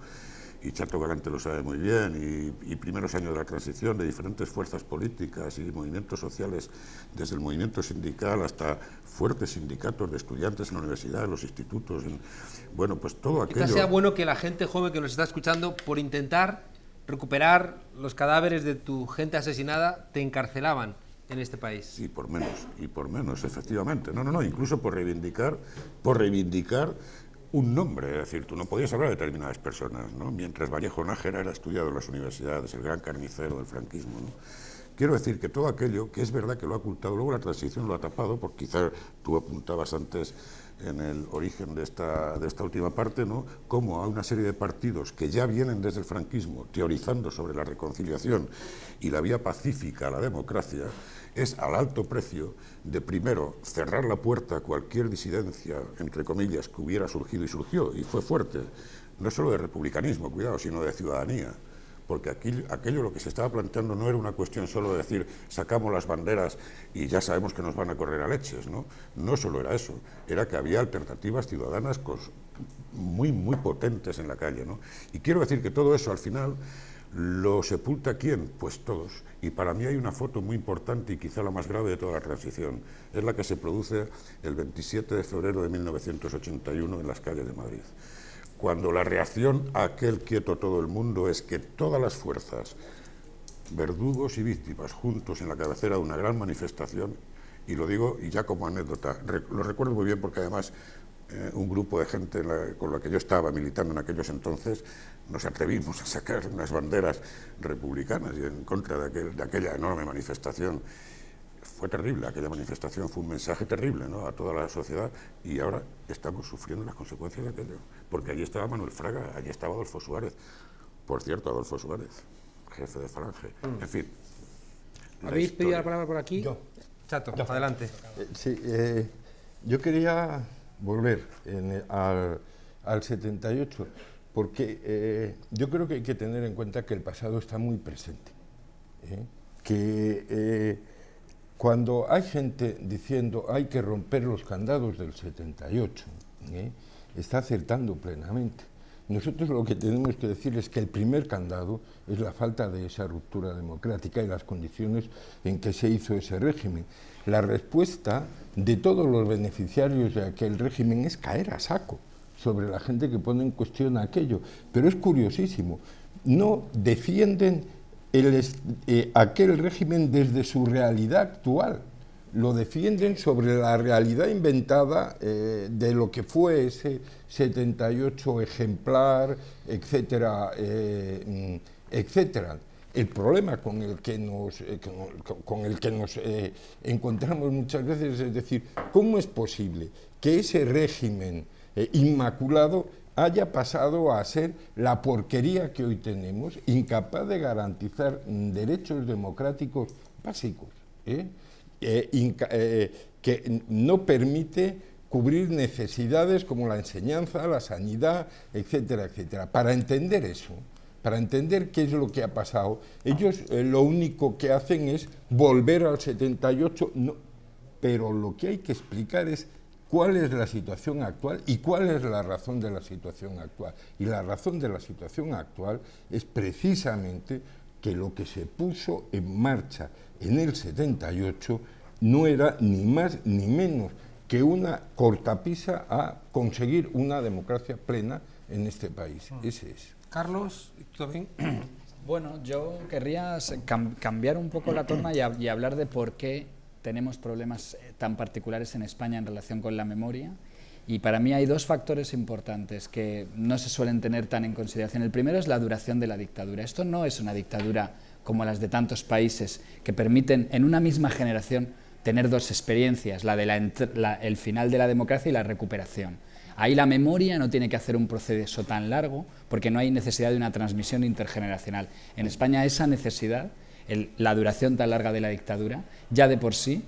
y Chato Galante lo sabe muy bien, y primeros años de la transición, de diferentes fuerzas políticas y movimientos sociales, desde el movimiento sindical hasta fuertes sindicatos de estudiantes en la universidad, en los institutos, bueno, pues todo aquello... Quizás sea bueno que la gente joven que nos está escuchando, por intentar recuperar los cadáveres de tu gente asesinada, te encarcelaban en este país. Sí, por menos, efectivamente. No, incluso por reivindicar un nombre, es decir, tú no podías hablar de determinadas personas, ¿no? Mientras Vallejo Nájera era estudiado en las universidades, el gran carnicero del franquismo, ¿no? Quiero decir que todo aquello, que es verdad que lo ha ocultado, luego la transición lo ha tapado, porque quizás tú apuntabas antes en el origen de esta última parte, ¿no? Cómo hay una serie de partidos que ya vienen desde el franquismo teorizando sobre la reconciliación y la vía pacífica a la democracia, es al alto precio de, primero, cerrar la puerta a cualquier disidencia, entre comillas, que hubiera surgido, y surgió, y fue fuerte, no solo de republicanismo, cuidado, sino de ciudadanía, porque aquello lo que se estaba planteando no era una cuestión solo de decir, sacamos las banderas y ya sabemos que nos van a correr a leches, ¿no? No solo era eso, era que había alternativas ciudadanas muy, muy potentes en la calle, ¿no? Y quiero decir que todo eso, al final, ¿lo sepulta quién? Pues todos. Y para mí hay una foto muy importante y quizá la más grave de toda la transición. Es la que se produce el 27 de febrero de 1981 en las calles de Madrid. Cuando la reacción a aquel quieto todo el mundo es que todas las fuerzas, verdugos y víctimas, juntos en la cabecera de una gran manifestación, y lo digo y ya como anécdota, lo recuerdo muy bien porque además un grupo de gente con la que yo estaba militando en aquellos entonces, nos atrevimos a sacar unas banderas republicanas y en contra de aquella enorme manifestación. Fue terrible, aquella manifestación fue un mensaje terrible, ¿no?, a toda la sociedad, y ahora estamos sufriendo las consecuencias de aquello, porque allí estaba Manuel Fraga, allí estaba Adolfo Suárez, por cierto, Adolfo Suárez, jefe de Falange, en fin. ¿Habéis pedido la palabra por aquí? Yo. Chato, adelante. Sí, yo quería volver al 78, porque yo creo que hay que tener en cuenta que el pasado está muy presente, cuando hay gente diciendo hay que romper los candados del 78, está acertando plenamente. Nosotros lo que tenemos que decir es que el primer candado es la falta de esa ruptura democrática y las condiciones en que se hizo ese régimen. La respuesta de todos los beneficiarios de aquel régimen es caer a saco sobre la gente que pone en cuestión aquello. Pero es curiosísimo, no defienden aquel régimen desde su realidad actual, lo defienden sobre la realidad inventada de lo que fue ese 78 ejemplar, etcétera, etcétera. El problema con el que nos encontramos muchas veces es decir, ¿cómo es posible que ese régimen inmaculado haya pasado a ser la porquería que hoy tenemos, incapaz de garantizar derechos democráticos básicos, que no permite cubrir necesidades como la enseñanza, la sanidad, etcétera, etcétera? Para entender eso, para entender qué es lo que ha pasado, ellos lo único que hacen es volver al 78, no, pero lo que hay que explicar es cuál es la situación actual y cuál es la razón de la situación actual. Y la razón de la situación actual es precisamente que lo que se puso en marcha en el 78 no era ni más ni menos que una cortapisa a conseguir una democracia plena en este país. Ese es. Carlos, ¿tú también? Bueno, yo querría cambiar un poco la torna y hablar de por qué tenemos problemas tan particulares en España en relación con la memoria Y para mí hay dos factores importantes que no se suelen tener tan en consideración. El primero es la duración de la dictadura. Esto no es una dictadura como las de tantos países que permiten en una misma generación tener dos experiencias, la de el final de la democracia y la recuperación. Ahí la memoria no tiene que hacer un proceso tan largo porque no hay necesidad de una transmisión intergeneracional. En España esa necesidad, la duración tan larga de la dictadura, ya de por sí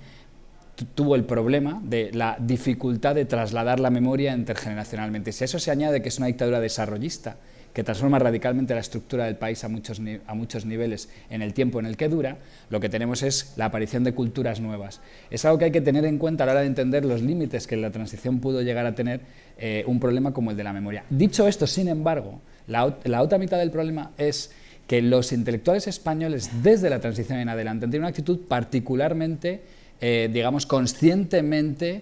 tuvo el problema de la dificultad de trasladar la memoria intergeneracionalmente. Si a eso se añade que es una dictadura desarrollista, que transforma radicalmente la estructura del país a muchos niveles en el tiempo en el que dura, lo que tenemos es la aparición de culturas nuevas. Es algo que hay que tener en cuenta a la hora de entender los límites que la transición pudo llegar a tener un problema como el de la memoria. Dicho esto, sin embargo, la otra mitad del problema es que los intelectuales españoles, desde la transición en adelante, han tenido una actitud particularmente, digamos, conscientemente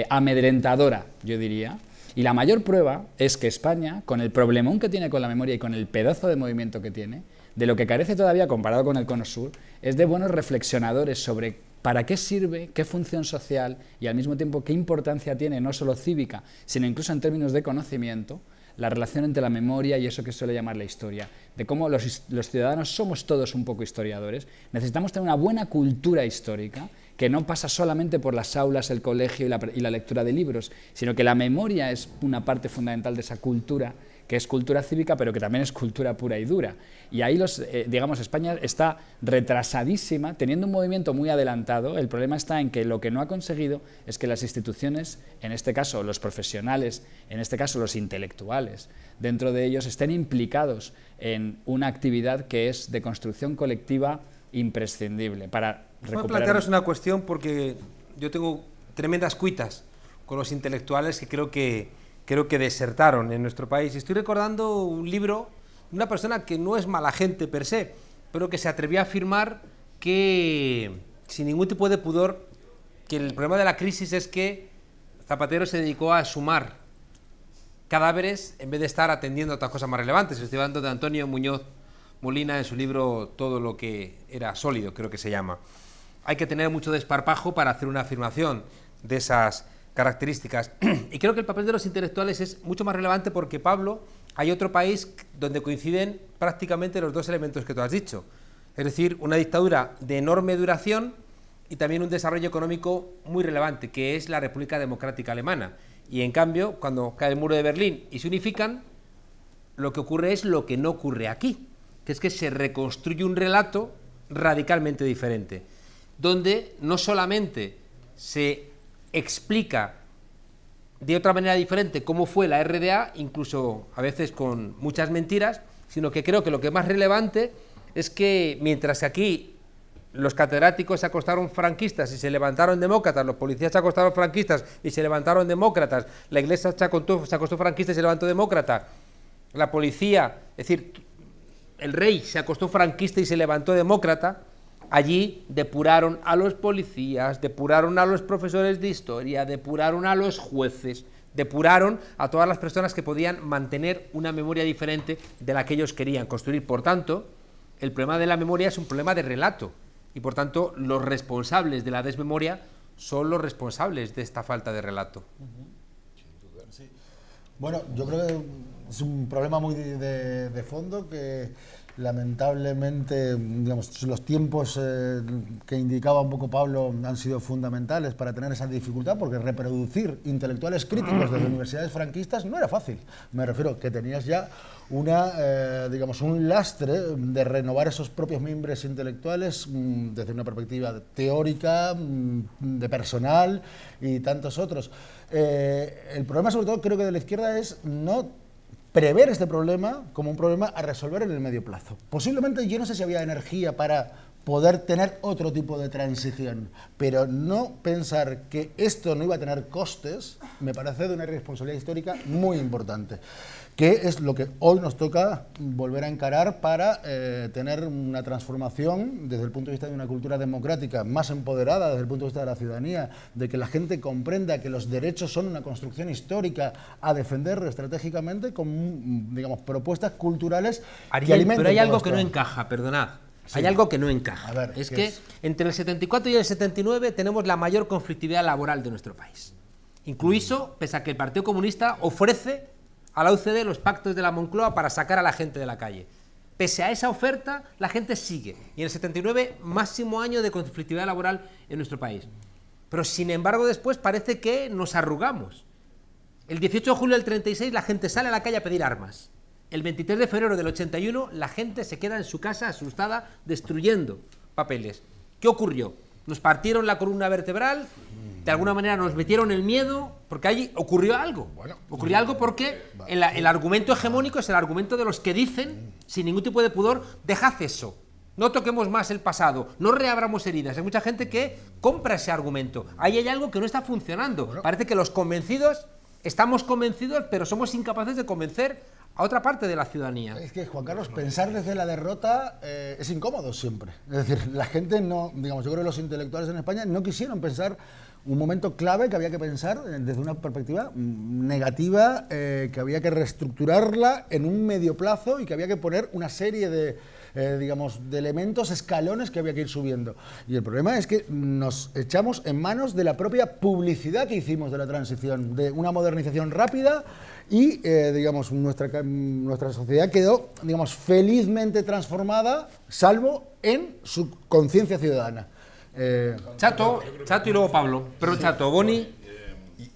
amedrentadora, yo diría. Y la mayor prueba es que España, con el problemón que tiene con la memoria y con el pedazo de movimiento que tiene, de lo que carece todavía comparado con el Cono Sur, es de buenos reflexionadores sobre para qué sirve, qué función social y al mismo tiempo qué importancia tiene, no solo cívica, sino incluso en términos de conocimiento, la relación entre la memoria y eso que suele llamar la historia, de cómo los ciudadanos somos todos un poco historiadores, necesitamos tener una buena cultura histórica que no pasa solamente por las aulas, el colegio y la lectura de libros, sino que la memoria es una parte fundamental de esa cultura, que es cultura cívica, pero que también es cultura pura y dura. Y ahí, digamos, España está retrasadísima, teniendo un movimiento muy adelantado. El problema está en que lo que no ha conseguido es que las instituciones, en este caso los profesionales, en este caso los intelectuales, dentro de ellos estén implicados en una actividad que es de construcción colectiva imprescindible para recuperar. Voy a plantearos una cuestión porque yo tengo tremendas cuitas con los intelectuales que creo que desertaron en nuestro país. Estoy recordando un libro de una persona que no es mala gente per se, pero que se atrevió a afirmar que, sin ningún tipo de pudor, que el problema de la crisis es que Zapatero se dedicó a sumar cadáveres en vez de estar atendiendo a otras cosas más relevantes. Estoy hablando de Antonio Muñoz Molina en su libro Todo lo que era sólido, creo que se llama. Hay que tener mucho desparpajo para hacer una afirmación de esas características. Y creo que el papel de los intelectuales es mucho más relevante porque, Pablo, hay otro país donde coinciden prácticamente los dos elementos que tú has dicho. Es decir, una dictadura de enorme duración y también un desarrollo económico muy relevante, que es la República Democrática Alemana. Y en cambio, cuando cae el muro de Berlín y se unifican, lo que ocurre es lo que no ocurre aquí, que es que se reconstruye un relato radicalmente diferente, donde no solamente se explica de otra manera diferente cómo fue la RDA, incluso a veces con muchas mentiras, sino que creo que lo que es más relevante es que mientras que aquí los catedráticos se acostaron franquistas y se levantaron demócratas, los policías se acostaron franquistas y se levantaron demócratas, la iglesia se acostó franquista y se levantó demócrata, la policía, es decir, el rey se acostó franquista y se levantó demócrata, allí depuraron a los policías, depuraron a los profesores de historia, depuraron a los jueces, depuraron a todas las personas que podían mantener una memoria diferente de la que ellos querían construir. Por tanto, el problema de la memoria es un problema de relato y por tanto los responsables de la desmemoria son los responsables de esta falta de relato. Sí. Bueno, yo creo que es un problema muy de fondo que lamentablemente, digamos, los tiempos que indicaba un poco Pablo han sido fundamentales para tener esa dificultad, porque reproducir intelectuales críticos de las universidades franquistas no era fácil. Me refiero que tenías ya digamos, un lastre de renovar esos propios mimbres intelectuales desde una perspectiva teórica, de personal y tantos otros. El problema, sobre todo, creo que de la izquierda es no prever este problema como un problema a resolver en el medio plazo. Posiblemente yo no sé si había energía para poder tener otro tipo de transición, pero no pensar que esto no iba a tener costes me parece de una irresponsabilidad histórica muy importante, que es lo que hoy nos toca volver a encarar para tener una transformación desde el punto de vista de una cultura democrática más empoderada, desde el punto de vista de la ciudadanía, de que la gente comprenda que los derechos son una construcción histórica a defender estratégicamente con, digamos, propuestas culturales que alimenten. Pero hay algo que no encaja, perdonad. Sí. Hay algo que no encaja. A ver, es que entre el 74 y el 79 tenemos la mayor conflictividad laboral de nuestro país. Incluso, pese a que el Partido Comunista ofrece a la UCD los pactos de la Moncloa para sacar a la gente de la calle. Pese a esa oferta, la gente sigue. Y en el 79, máximo año de conflictividad laboral en nuestro país. Pero, sin embargo, después parece que nos arrugamos. El 18 de julio del 36, la gente sale a la calle a pedir armas. El 23 de febrero del 81, la gente se queda en su casa asustada, destruyendo papeles. ¿Qué ocurrió? Nos partieron la columna vertebral, de alguna manera nos metieron el miedo, porque allí ocurrió algo. Ocurrió algo porque el argumento hegemónico es el argumento de los que dicen, sin ningún tipo de pudor, dejad eso, no toquemos más el pasado, no reabramos heridas. Hay mucha gente que compra ese argumento. Ahí hay algo que no está funcionando. Parece que los convencidos, estamos convencidos, pero somos incapaces de convencer a otra parte de la ciudadanía. Es que, Juan Carlos, pensar desde la derrota es incómodo siempre. Es decir, la gente no, digamos, yo creo que los intelectuales en España no quisieron pensar un momento clave que había que pensar desde una perspectiva negativa, que había que reestructurarla en un medio plazo y que había que poner una serie de, digamos, de elementos, escalones que había que ir subiendo. Y el problema es que nos echamos en manos de la propia publicidad que hicimos de la transición, de una modernización rápida y, digamos, nuestra sociedad quedó, digamos, felizmente transformada, salvo en su conciencia ciudadana. Chato y luego Pablo. Pero Chato, Boni,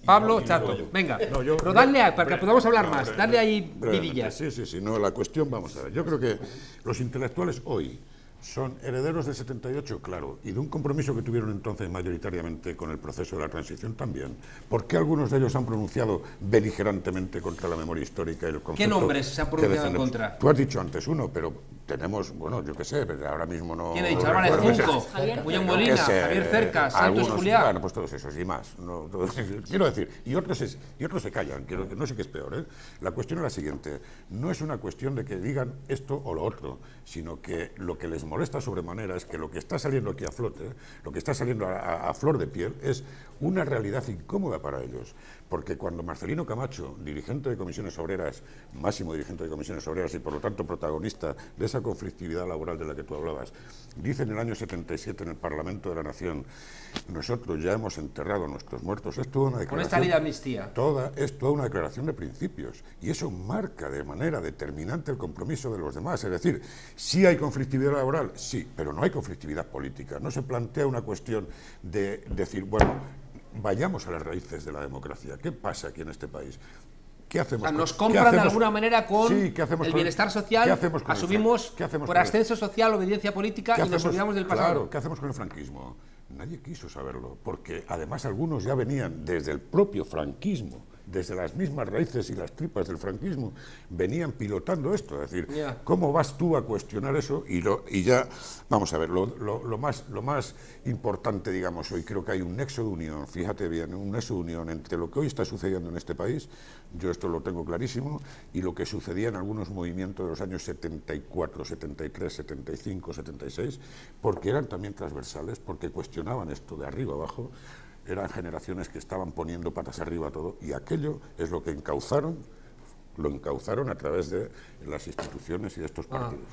Pablo, Chato. Venga, pero dale para que podamos hablar más. Dale ahí vidillas. Sí. No, la cuestión, vamos a ver. Yo creo que los intelectuales hoy son herederos del 78, claro, y de un compromiso que tuvieron entonces mayoritariamente con el proceso de la transición también. ¿Por qué algunos de ellos han pronunciado beligerantemente contra la memoria histórica y el concepto? ¿Qué nombres se han pronunciado en contra? Tú has dicho antes uno, pero tenemos, bueno, yo qué sé, pero ahora mismo no... ¿Quién ha dicho? Álvarez Junco, William Molina, Javier Cercas, Santos Julián. Bueno, pues todos esos y más. No, quiero decir, y otros se callan, no sé qué es peor, ¿eh? La cuestión es la siguiente, no es una cuestión de que digan esto o lo otro, sino que lo que les molesta sobremanera es que lo que está saliendo aquí a flote, lo que está saliendo a flor de piel, es una realidad incómoda para ellos. Porque cuando Marcelino Camacho, dirigente de Comisiones Obreras, máximo dirigente de Comisiones Obreras y por lo tanto protagonista de esa conflictividad laboral de la que tú hablabas, dice en el año 77 en el Parlamento de la Nación, nosotros ya hemos enterrado a nuestros muertos, es toda una declaración... Con esta ley de amnistía. Es toda una declaración de principios y eso marca de manera determinante el compromiso de los demás. Es decir, sí hay conflictividad laboral, sí, pero no hay conflictividad política. No se plantea una cuestión de decir, bueno, vayamos a las raíces de la democracia. ¿Qué pasa aquí en este país? ¿Qué hacemos? O sea, nos compran de alguna manera con el bienestar social, asumimos por ascenso social, obediencia política y nos olvidamos del pasado. Claro, ¿qué hacemos con el franquismo? Nadie quiso saberlo, porque además algunos ya venían desde el propio franquismo, desde las mismas raíces y las tripas del franquismo, venían pilotando esto. Es decir, ¿cómo vas tú a cuestionar eso? Y ya, vamos a ver, lo más importante, digamos, hoy creo que hay un nexo de unión, fíjate bien, un nexo de unión entre lo que hoy está sucediendo en este país, yo esto lo tengo clarísimo, y lo que sucedía en algunos movimientos de los años 74, 73, 75, 76, porque eran también transversales, porque cuestionaban esto de arriba abajo. Eran generaciones que estaban poniendo patas arriba todo, y aquello es lo que lo encauzaron a través de las instituciones y de estos partidos.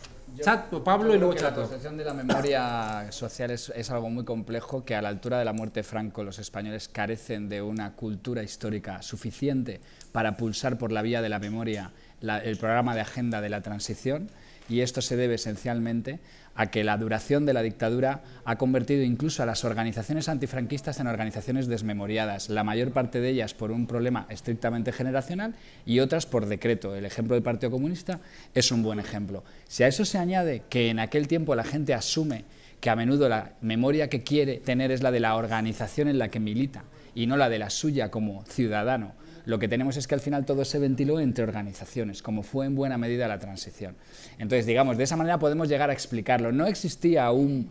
Chato, Pablo y luego Chato. La concepción de la memoria social es algo muy complejo, que a la altura de la muerte de Franco los españoles carecen de una cultura histórica suficiente para pulsar por la vía de la memoria el programa de agenda de la transición, y esto se debe esencialmente a que la duración de la dictadura ha convertido incluso a las organizaciones antifranquistas en organizaciones desmemoriadas, la mayor parte de ellas por un problema estrictamente generacional y otras por decreto. El ejemplo del Partido Comunista es un buen ejemplo. Si a eso se añade que en aquel tiempo la gente asume que a menudo la memoria que quiere tener es la de la organización en la que milita y no la de la suya como ciudadano, lo que tenemos es que al final todo se ventiló entre organizaciones, como fue en buena medida la transición. Entonces, digamos, de esa manera podemos llegar a explicarlo. No existía un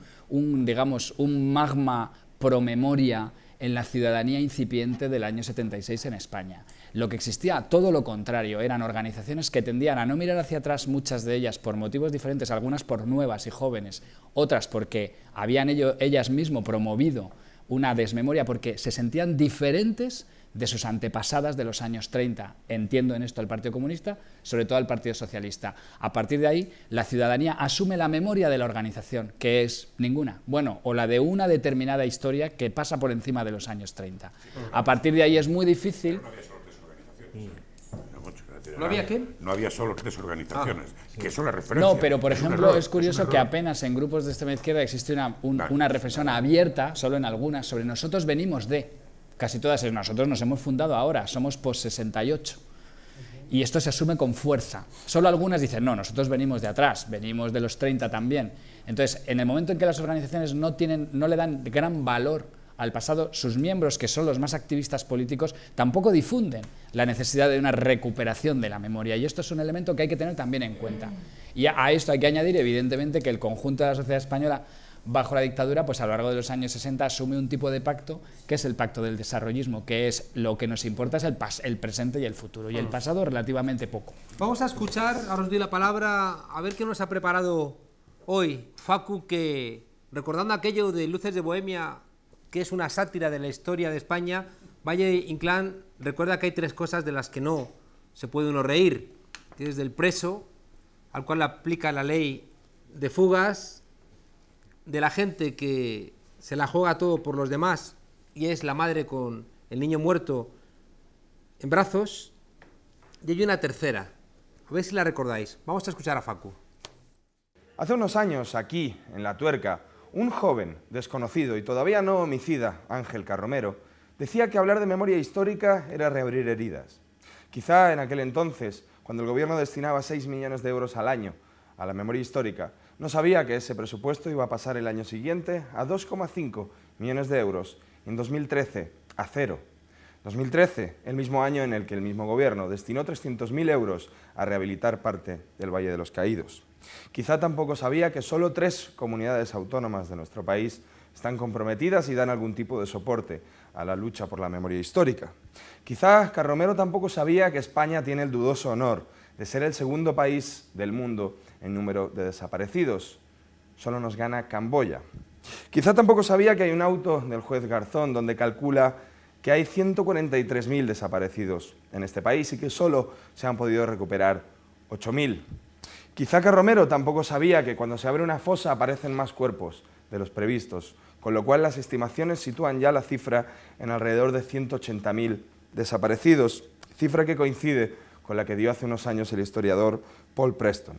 magma promemoria en la ciudadanía incipiente del año 76 en España. Lo que existía, todo lo contrario, eran organizaciones que tendían a no mirar hacia atrás, muchas de ellas por motivos diferentes, algunas por nuevas y jóvenes, otras porque habían ellas mismas promovido una desmemoria porque se sentían diferentes de sus antepasadas de los años 30. Entiendo en esto al Partido Comunista, sobre todo al Partido Socialista. A partir de ahí, la ciudadanía asume la memoria de la organización, que es ninguna. Bueno, o la de una determinada historia que pasa por encima de los años 30. A partir de ahí es muy difícil... ¿No había qué? No había solo 3 organizaciones, que eso es la referencia. No, pero por ejemplo es curioso que apenas en grupos de extrema izquierda existe una reflexión abierta, solo en algunas, sobre nosotros venimos de... Casi todas nosotros nos hemos fundado ahora, somos post-68. Y esto se asume con fuerza. Solo algunas dicen, no, nosotros venimos de atrás, venimos de los 30 también. Entonces, en el momento en que las organizaciones no le dan gran valor al pasado, sus miembros, que son los más activistas políticos, tampoco difunden la necesidad de una recuperación de la memoria. Y esto es un elemento que hay que tener también en cuenta. Y a esto hay que añadir, evidentemente, que el conjunto de la sociedad española, bajo la dictadura, pues a lo largo de los años 60 asume un tipo de pacto que es el pacto del desarrollismo, que es lo que nos importa es el presente y el futuro, y el pasado relativamente poco. Vamos a escuchar, ahora os doy la palabra, a ver qué nos ha preparado hoy Facu, que recordando aquello de Luces de Bohemia, que es una sátira de la historia de España, Valle Inclán recuerda que hay 3 cosas de las que no se puede uno reír, que es del preso, al cual aplica la ley de fugas, de la gente que se la juega todo por los demás y es la madre con el niño muerto en brazos, y hay una tercera, a ver si la recordáis. Vamos a escuchar a Facu. Hace unos años, aquí, en La Tuerca, un joven, desconocido y todavía no homicida, Ángel Carromero, decía que hablar de memoria histórica era reabrir heridas. Quizá en aquel entonces, cuando el gobierno destinaba 6 millones de euros al año a la memoria histórica, no sabía que ese presupuesto iba a pasar el año siguiente a 2,5 millones de euros, y en 2013 a 0. 2013, el mismo año en el que el mismo gobierno destinó 300.000 euros a rehabilitar parte del Valle de los Caídos. Quizá tampoco sabía que solo 3 comunidades autónomas de nuestro país están comprometidas y dan algún tipo de soporte a la lucha por la memoria histórica. Quizá Carromero tampoco sabía que España tiene el dudoso honor de ser el segundo país del mundo en número de desaparecidos. Solo nos gana Camboya. Quizá tampoco sabía que hay un auto del juez Garzón donde calcula que hay 143.000 desaparecidos en este país y que solo se han podido recuperar 8.000. Quizá Carromero tampoco sabía que cuando se abre una fosa aparecen más cuerpos de los previstos, con lo cual las estimaciones sitúan ya la cifra en alrededor de 180.000 desaparecidos, cifra que coincide con la que dio hace unos años el historiador Paul Preston.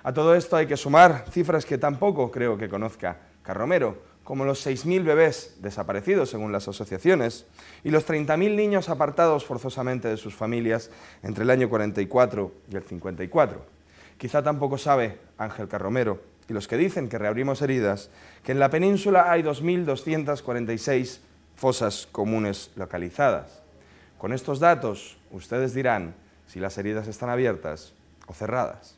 A todo esto hay que sumar cifras que tampoco creo que conozca Carromero, como los 6.000 bebés desaparecidos según las asociaciones y los 30.000 niños apartados forzosamente de sus familias entre el año 44 y el 54. Quizá tampoco sabe Ángel Carromero y los que dicen que reabrimos heridas, que en la península hay 2.246 fosas comunes localizadas. Con estos datos, ustedes dirán si las heridas están abiertas o cerradas.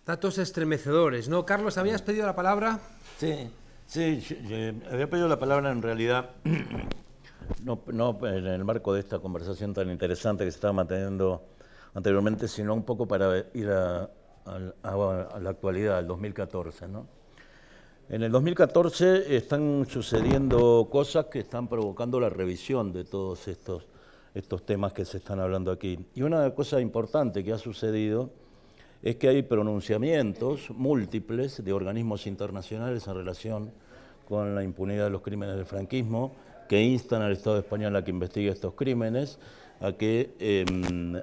Datos estremecedores, ¿no? Carlos, ¿habías pedido la palabra? Sí, yo había pedido la palabra en realidad, no en el marco de esta conversación tan interesante que se estaba manteniendo anteriormente, sino un poco para ir a la actualidad, al 2014, ¿no? En el 2014 están sucediendo cosas que están provocando la revisión de todos estos temas que se están hablando aquí. Y una cosa importante que ha sucedido es que hay pronunciamientos múltiples de organismos internacionales en relación con la impunidad de los crímenes del franquismo, que instan al Estado español a que investigue estos crímenes, a que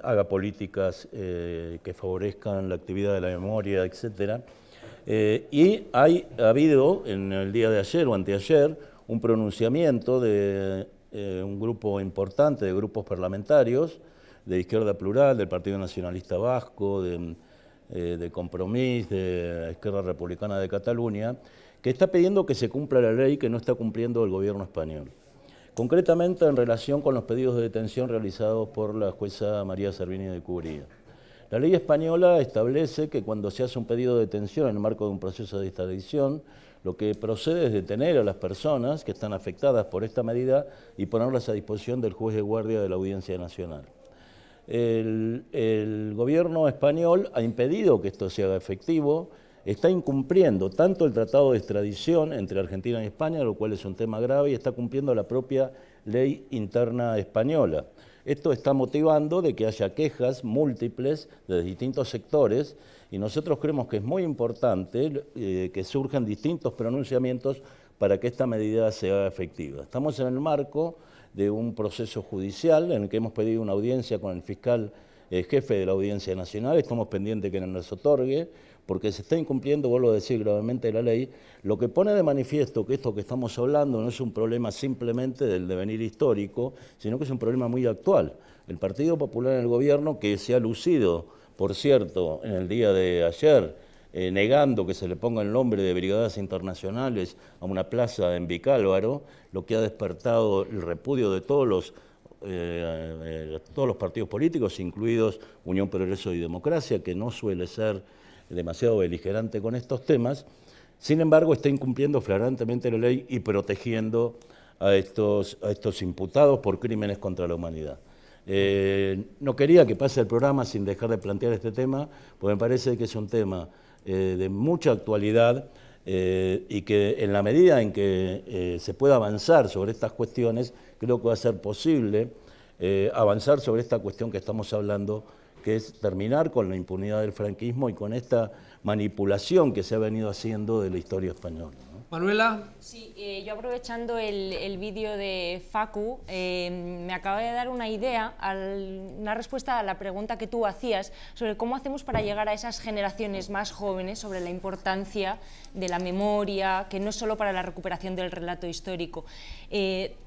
haga políticas que favorezcan la actividad de la memoria, etc. Y ha habido en el día de ayer o anteayer un pronunciamiento de un grupo importante de grupos parlamentarios, de Izquierda Plural, del Partido Nacionalista Vasco, de Compromís, de Esquerra Republicana de Cataluña, que está pidiendo que se cumpla la ley que no está cumpliendo el gobierno español. Concretamente en relación con los pedidos de detención realizados por la jueza María Servini de Cubría. La ley española establece que cuando se hace un pedido de detención en el marco de un proceso de extradición, lo que procede es detener a las personas que están afectadas por esta medida y ponerlas a disposición del juez de guardia de la Audiencia Nacional. El gobierno español ha impedido que esto se haga efectivo, está incumpliendo tanto el tratado de extradición entre Argentina y España, lo cual es un tema grave, y está cumpliendo la propia ley interna española. Esto está motivando de que haya quejas múltiples de distintos sectores y nosotros creemos que es muy importante que surjan distintos pronunciamientos para que esta medida sea efectiva. Estamos en el marco de un proceso judicial en el que hemos pedido una audiencia con el fiscal jefe de la Audiencia Nacional, estamos pendientes que nos otorgue, porque se está incumpliendo, vuelvo a decir, gravemente la ley, lo que pone de manifiesto que esto que estamos hablando no es un problema simplemente del devenir histórico, sino que es un problema muy actual. El Partido Popular en el gobierno, que se ha lucido, por cierto, en el día de ayer, negando que se le ponga el nombre de Brigadas Internacionales a una plaza en Vicálvaro, lo que ha despertado el repudio de todos los partidos políticos, incluidos Unión Progreso y Democracia, que no suele ser demasiado beligerante con estos temas. Sin embargo, está incumpliendo flagrantemente la ley y protegiendo a estos imputados por crímenes contra la humanidad. No quería que pase el programa sin dejar de plantear este tema, porque me parece que es un tema de mucha actualidad y que en la medida en que se pueda avanzar sobre estas cuestiones, creo que va a ser posible avanzar sobre esta cuestión que estamos hablando, que es terminar con la impunidad del franquismo y con esta manipulación que se ha venido haciendo de la historia española, ¿no? Manuela. Sí, yo aprovechando el vídeo de Facu, me acaba de dar una idea, una respuesta a la pregunta que tú hacías sobre cómo hacemos para llegar a esas generaciones más jóvenes sobre la importancia de la memoria, que no es solo para la recuperación del relato histórico.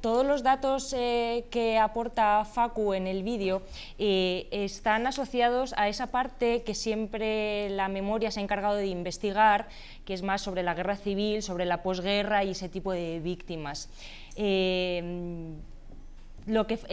Todos los datos que aporta Facu en el vídeo están asociados a esa parte que siempre la memoria se ha encargado de investigar, que es más sobre la guerra civil, sobre la posguerra y ese tipo de víctimas. El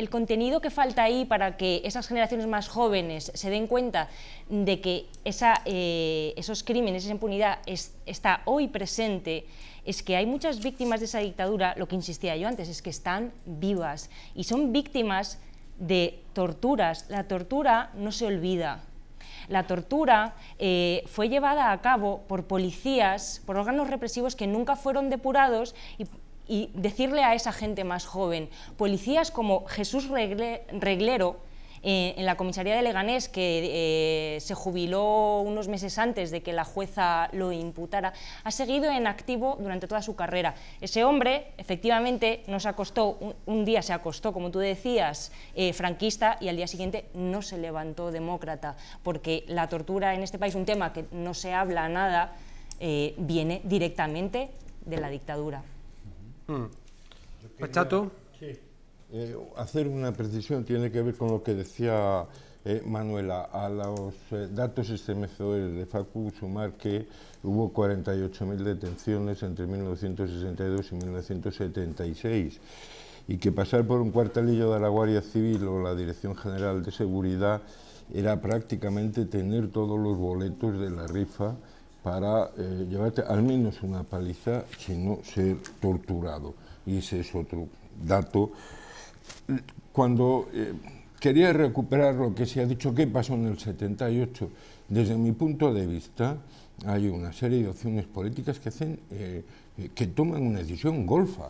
contenido que falta ahí para que esas generaciones más jóvenes se den cuenta de que esos crímenes, esa impunidad está hoy presente, es que hay muchas víctimas de esa dictadura, lo que insistía yo antes, es que están vivas y son víctimas de torturas. La tortura no se olvida. La tortura fue llevada a cabo por policías, por órganos represivos que nunca fueron depurados y decirle a esa gente más joven, policías como Jesús Reglero, en la comisaría de Leganés, que se jubiló unos meses antes de que la jueza lo imputara, ha seguido en activo durante toda su carrera. Ese hombre, efectivamente, no se acostó, un día se acostó, como tú decías, franquista, y al día siguiente no se levantó demócrata, porque la tortura en este país, un tema que no se habla nada, viene directamente de la dictadura. Pachato. Sí. Hacer una precisión tiene que ver con lo que decía Manuela. A los datos estremecedores de Facu sumar que hubo 48.000 detenciones entre 1962 y 1976 y que pasar por un cuartelillo de la Guardia Civil o la Dirección General de Seguridad era prácticamente tener todos los boletos de la rifa para llevarte al menos una paliza, sino ser torturado. Y ese es otro dato. Cuando quería recuperar lo que se ha dicho, qué pasó en el 78, desde mi punto de vista, hay una serie de opciones políticas que hacen, que toman una decisión golfa.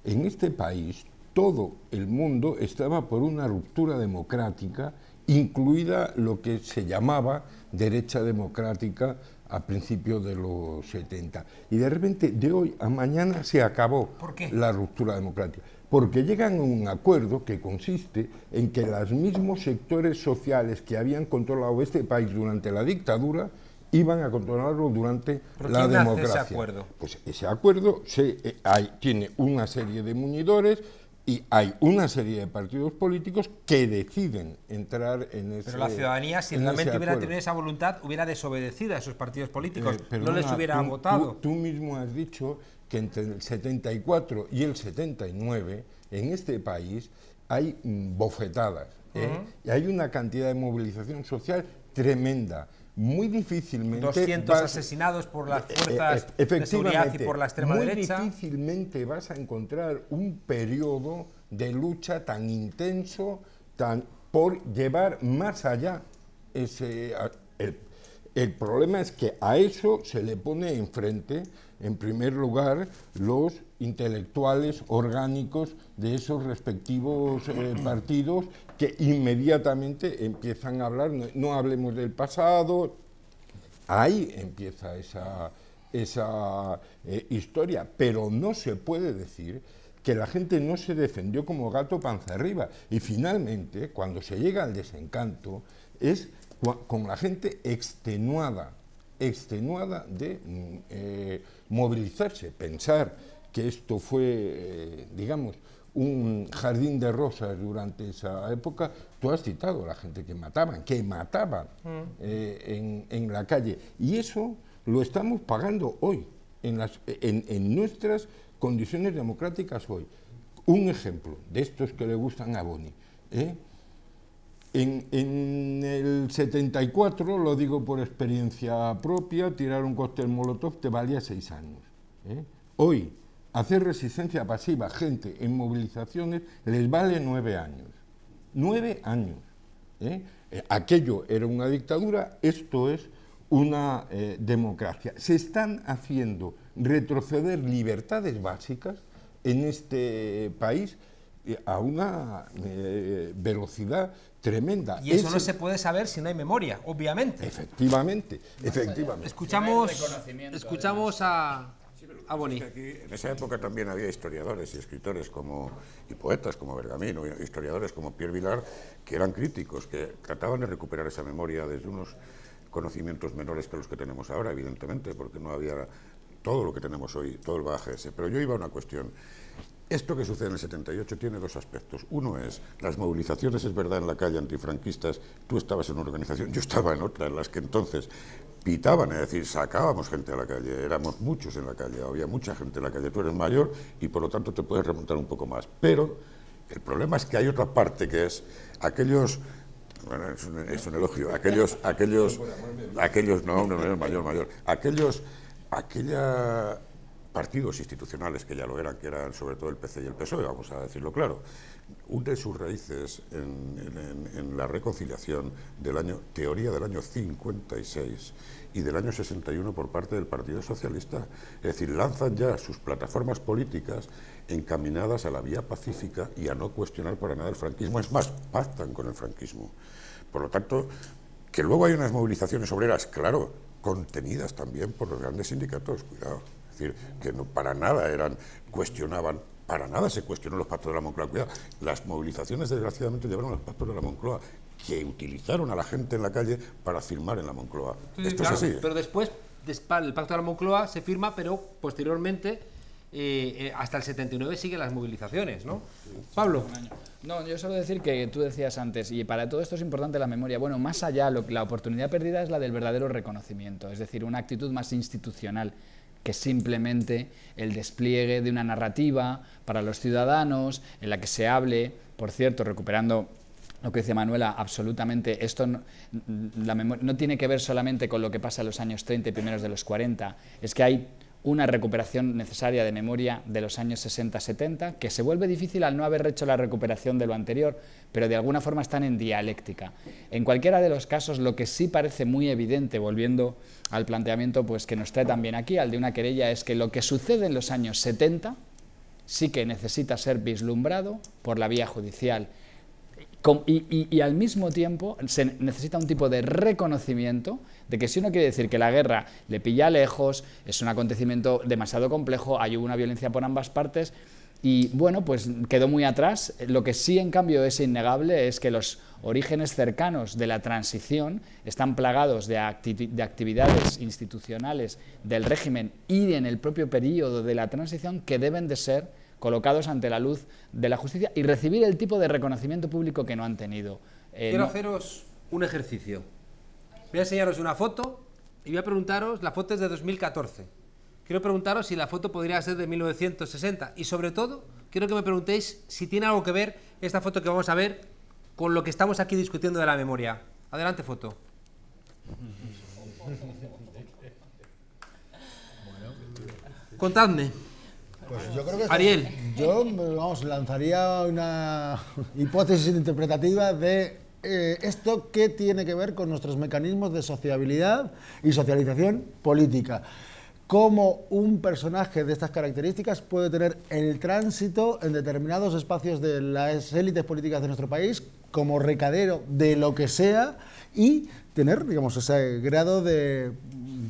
En este país, todo el mundo estaba por una ruptura democrática, incluida lo que se llamaba derecha democrática a principios de los 70. Y de repente, de hoy a mañana, se acabó la ruptura democrática. Porque llegan a un acuerdo que consiste en que los mismos sectores sociales que habían controlado este país durante la dictadura iban a controlarlo durante la democracia. Ese acuerdo? Pues ese acuerdo tiene una serie de muñidores y hay una serie de partidos políticos que deciden entrar en ese. Pero la ciudadanía, si realmente hubiera tenido esa voluntad, hubiera desobedecido a esos partidos políticos, no les hubiera votado. Tú mismo has dicho que entre el 74 y el 79 en este país hay bofetadas, y hay una cantidad de movilización social tremenda. Muy difícilmente 200 asesinados por las fuerzas de seguridad y por la extrema derecha. Muy difícilmente vas a encontrar un periodo de lucha tan intenso, por llevar más allá ese. El problema es que a eso se le pone enfrente, en primer lugar, los intelectuales orgánicos de esos respectivos partidos que inmediatamente empiezan a hablar, no hablemos del pasado, ahí empieza esa historia, pero no se puede decir que la gente no se defendió como gato panza arriba, y finalmente, cuando se llega al desencanto, es con la gente extenuada de movilizarse, pensar que esto fue, digamos, un jardín de rosas durante esa época. Tú has citado a la gente que mataban en la calle, y eso lo estamos pagando hoy, en nuestras condiciones democráticas hoy. Un ejemplo de estos que le gustan a Boni. En el 74, lo digo por experiencia propia, tirar un cóctel molotov te valía 6 años. Hoy, hacer resistencia pasiva, gente en movilizaciones, les vale 9 años. 9 años. Aquello era una dictadura, esto es una democracia. Se están haciendo retroceder libertades básicas en este país a una velocidad tremenda. Y eso no se puede saber si no hay memoria, obviamente. Efectivamente. Escuchamos a Boni. En esa época también había historiadores y escritores y poetas como Bergamino, historiadores como Pierre Vilar, que eran críticos, que trataban de recuperar esa memoria desde unos conocimientos menores que los que tenemos ahora, evidentemente, porque no había todo lo que tenemos hoy, todo el bagaje ese. Pero yo iba a una cuestión. Esto que sucede en el 78 tiene dos aspectos. Uno es, las movilizaciones, es verdad, en la calle antifranquistas, tú estabas en una organización, yo estaba en otra, en las que entonces pitaban, es decir, sacábamos gente a la calle, éramos muchos en la calle, había mucha gente en la calle, tú eres mayor y por lo tanto te puedes remontar un poco más. Pero el problema es que hay otra parte que es aquellos... Bueno, es un elogio. Aquellos, partidos institucionales que ya lo eran, que eran sobre todo el PC y el PSOE, vamos a decirlo claro, hunde sus raíces en la reconciliación teoría del año 56 y del año 61 por parte del Partido Socialista. Es decir, lanzan ya sus plataformas políticas encaminadas a la vía pacífica y a no cuestionar para nada el franquismo. Es más, pactan con el franquismo. Por lo tanto, que luego hay unas movilizaciones obreras, claro, contenidas también por los grandes sindicatos, cuidado. Es decir, que no para nada para nada se cuestionó los pactos de la Moncloa, cuidado. Las movilizaciones, desgraciadamente, llevaron los pactos de la Moncloa, que utilizaron a la gente en la calle para firmar en la Moncloa. Sí, esto claro, es así. Pero después, el pacto de la Moncloa se firma, pero posteriormente, hasta el 79 siguen las movilizaciones, ¿no? Pablo. No, yo solo decir que tú decías antes, y para todo esto es importante la memoria, bueno, más allá, la oportunidad perdida es la del verdadero reconocimiento, es decir, una actitud más institucional que simplemente el despliegue de una narrativa para los ciudadanos, en la que se hable, por cierto, recuperando lo que dice Manuela, absolutamente, esto no tiene que ver solamente con lo que pasa en los años 30 y primeros de los 40, es que hay una recuperación necesaria de memoria de los años 60-70, que se vuelve difícil al no haber hecho la recuperación de lo anterior, pero de alguna forma están en dialéctica. En cualquiera de los casos, lo que sí parece muy evidente, volviendo al planteamiento pues, que nos trae también aquí, al de una querella, es que lo que sucede en los años 70 sí que necesita ser vislumbrado por la vía judicial. Y al mismo tiempo se necesita un tipo de reconocimiento de que si uno quiere decir que la guerra le pilla lejos, es un acontecimiento demasiado complejo, hay una violencia por ambas partes y bueno, pues quedó muy atrás. Lo que sí en cambio es innegable es que los orígenes cercanos de la transición están plagados de actividades institucionales del régimen y en el propio periodo de la transición que deben de ser colocados ante la luz de la justicia y recibir el tipo de reconocimiento público que no han tenido. Quiero haceros un ejercicio. Voy a enseñaros una foto y voy a preguntaros, la foto es de 2014. Quiero preguntaros si la foto podría ser de 1960 y sobre todo quiero que me preguntéis si tiene algo que ver esta foto que vamos a ver con lo que estamos aquí discutiendo de la memoria. Adelante, foto. Contadme. Pues yo creo que Ariel. Yo, lanzaría una hipótesis interpretativa de esto que tiene que ver con nuestros mecanismos de sociabilidad y socialización política. cómo un personaje de estas características puede tener el tránsito en determinados espacios de las élites políticas de nuestro país como recadero de lo que sea y tener, digamos, ese grado de,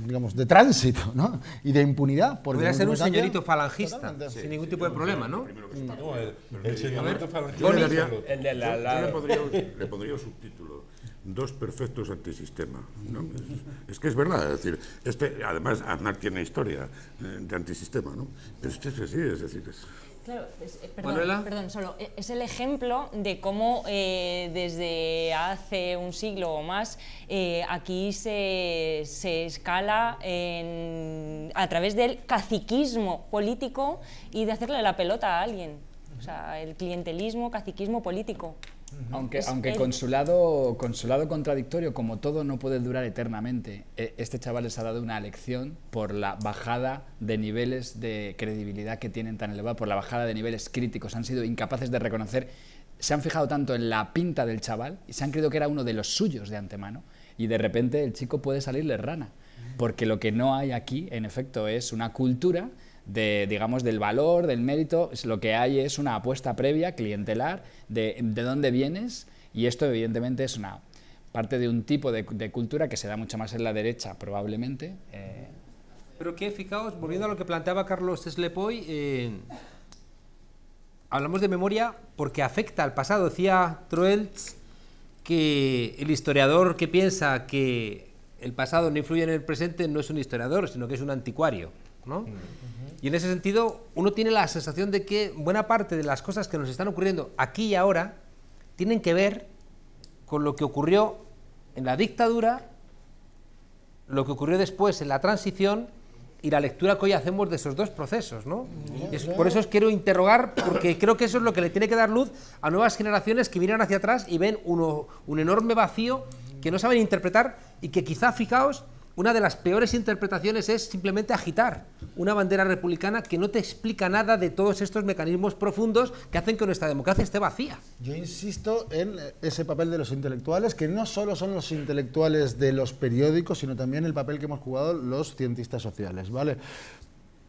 digamos, de tránsito, ¿no? Y de impunidad. Podría ser un señorito falangista, sin ningún tipo de problema, ¿no? El señorito falangista. Yo le pondría un subtítulo: dos perfectos antisistema, ¿no? Es que es verdad, es decir, además Aznar tiene historia de antisistema, ¿no? Pero sí, es decir, Claro, perdón, solo es el ejemplo de cómo desde hace un siglo o más aquí se escala a través del caciquismo político y de hacerle la pelota a alguien. O sea, el clientelismo, caciquismo político. Aunque consulado contradictorio, como todo no puede durar eternamente, este chaval les ha dado una lección por la bajada de niveles de credibilidad que tienen tan elevada, por la bajada de niveles críticos. Han sido incapaces de reconocer, se han fijado tanto en la pinta del chaval y se han creído que era uno de los suyos de antemano, y de repente el chico puede salirle rana, porque lo que no hay aquí, en efecto, es una cultura digamos, del valor, del mérito. Lo que hay es una apuesta previa, clientelar, de dónde vienes, y esto evidentemente es una parte de un tipo de cultura que se da mucho más en la derecha, probablemente. Pero que, fijaos, volviendo a lo que planteaba Carlos Eslepoy, hablamos de memoria porque afecta al pasado. Decía Troeltsch que el historiador que piensa que el pasado no influye en el presente no es un historiador, sino que es un anticuario, ¿no? Y en ese sentido, uno tiene la sensación de que buena parte de las cosas que nos están ocurriendo aquí y ahora tienen que ver con lo que ocurrió en la dictadura, lo que ocurrió después en la transición y la lectura que hoy hacemos de esos dos procesos, ¿no? Por eso os quiero interrogar, porque creo que eso es lo que le tiene que dar luz a nuevas generaciones que miran hacia atrás y ven un enorme vacío que no saben interpretar, y que quizá, fijaos, una de las peores interpretaciones es simplemente agitar una bandera republicana que no te explica nada de todos estos mecanismos profundos que hacen que nuestra democracia esté vacía. Yo insisto en ese papel de los intelectuales, que no solo son los intelectuales de los periódicos, sino también el papel que hemos jugado los cientistas sociales, ¿vale?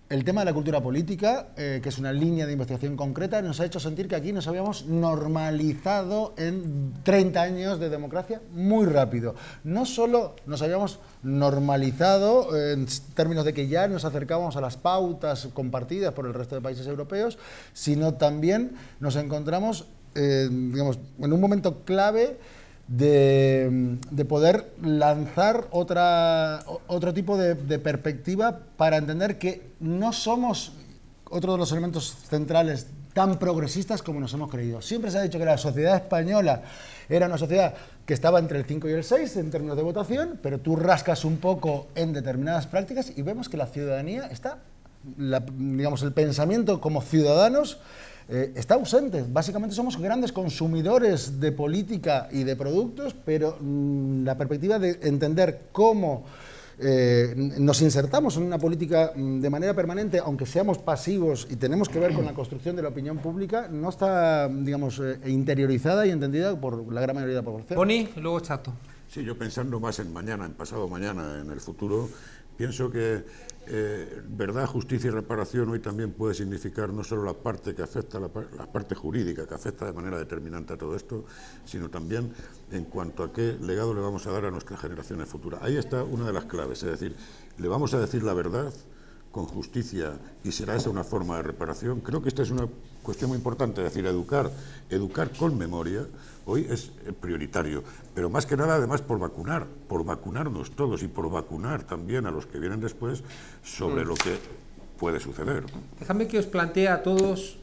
El tema de la cultura política, que es una línea de investigación concreta, nos ha hecho sentir que aquí nos habíamos normalizado en 30 años de democracia muy rápido. No solo nos habíamos normalizado en términos de que ya nos acercábamos a las pautas compartidas por el resto de países europeos, sino también nos encontramos digamos, en un momento clave de poder lanzar otro tipo de perspectiva para entender que no somos, otro de los elementos centrales, tan progresistas como nos hemos creído. Siempre se ha dicho que la sociedad española era una sociedad que estaba entre el 5 y el 6 en términos de votación, pero tú rascas un poco en determinadas prácticas y vemos que la ciudadanía está, digamos, el pensamiento como ciudadanos está ausente. Básicamente somos grandes consumidores de política y de productos, pero la perspectiva de entender cómo nos insertamos en una política de manera permanente, aunque seamos pasivos y tenemos que ver con la construcción de la opinión pública, no está, digamos, interiorizada y entendida por la gran mayoría de la población. Boni, y luego Chato. Sí, yo pensando más en mañana, en pasado mañana, en el futuro, pienso que verdad, justicia y reparación hoy también puede significar no solo la parte que afecta, la parte jurídica que afecta de manera determinante a todo esto, sino también en cuanto a qué legado le vamos a dar a nuestras generaciones futuras. Ahí está una de las claves, es decir, le vamos a decir la verdad con justicia y será esa una forma de reparación. Creo que esta es una cuestión muy importante, es decir, educar con memoria hoy es prioritario, pero más que nada además por vacunarnos todos y por vacunar también a los que vienen después sobre lo que puede suceder. Déjame que os plantee a todos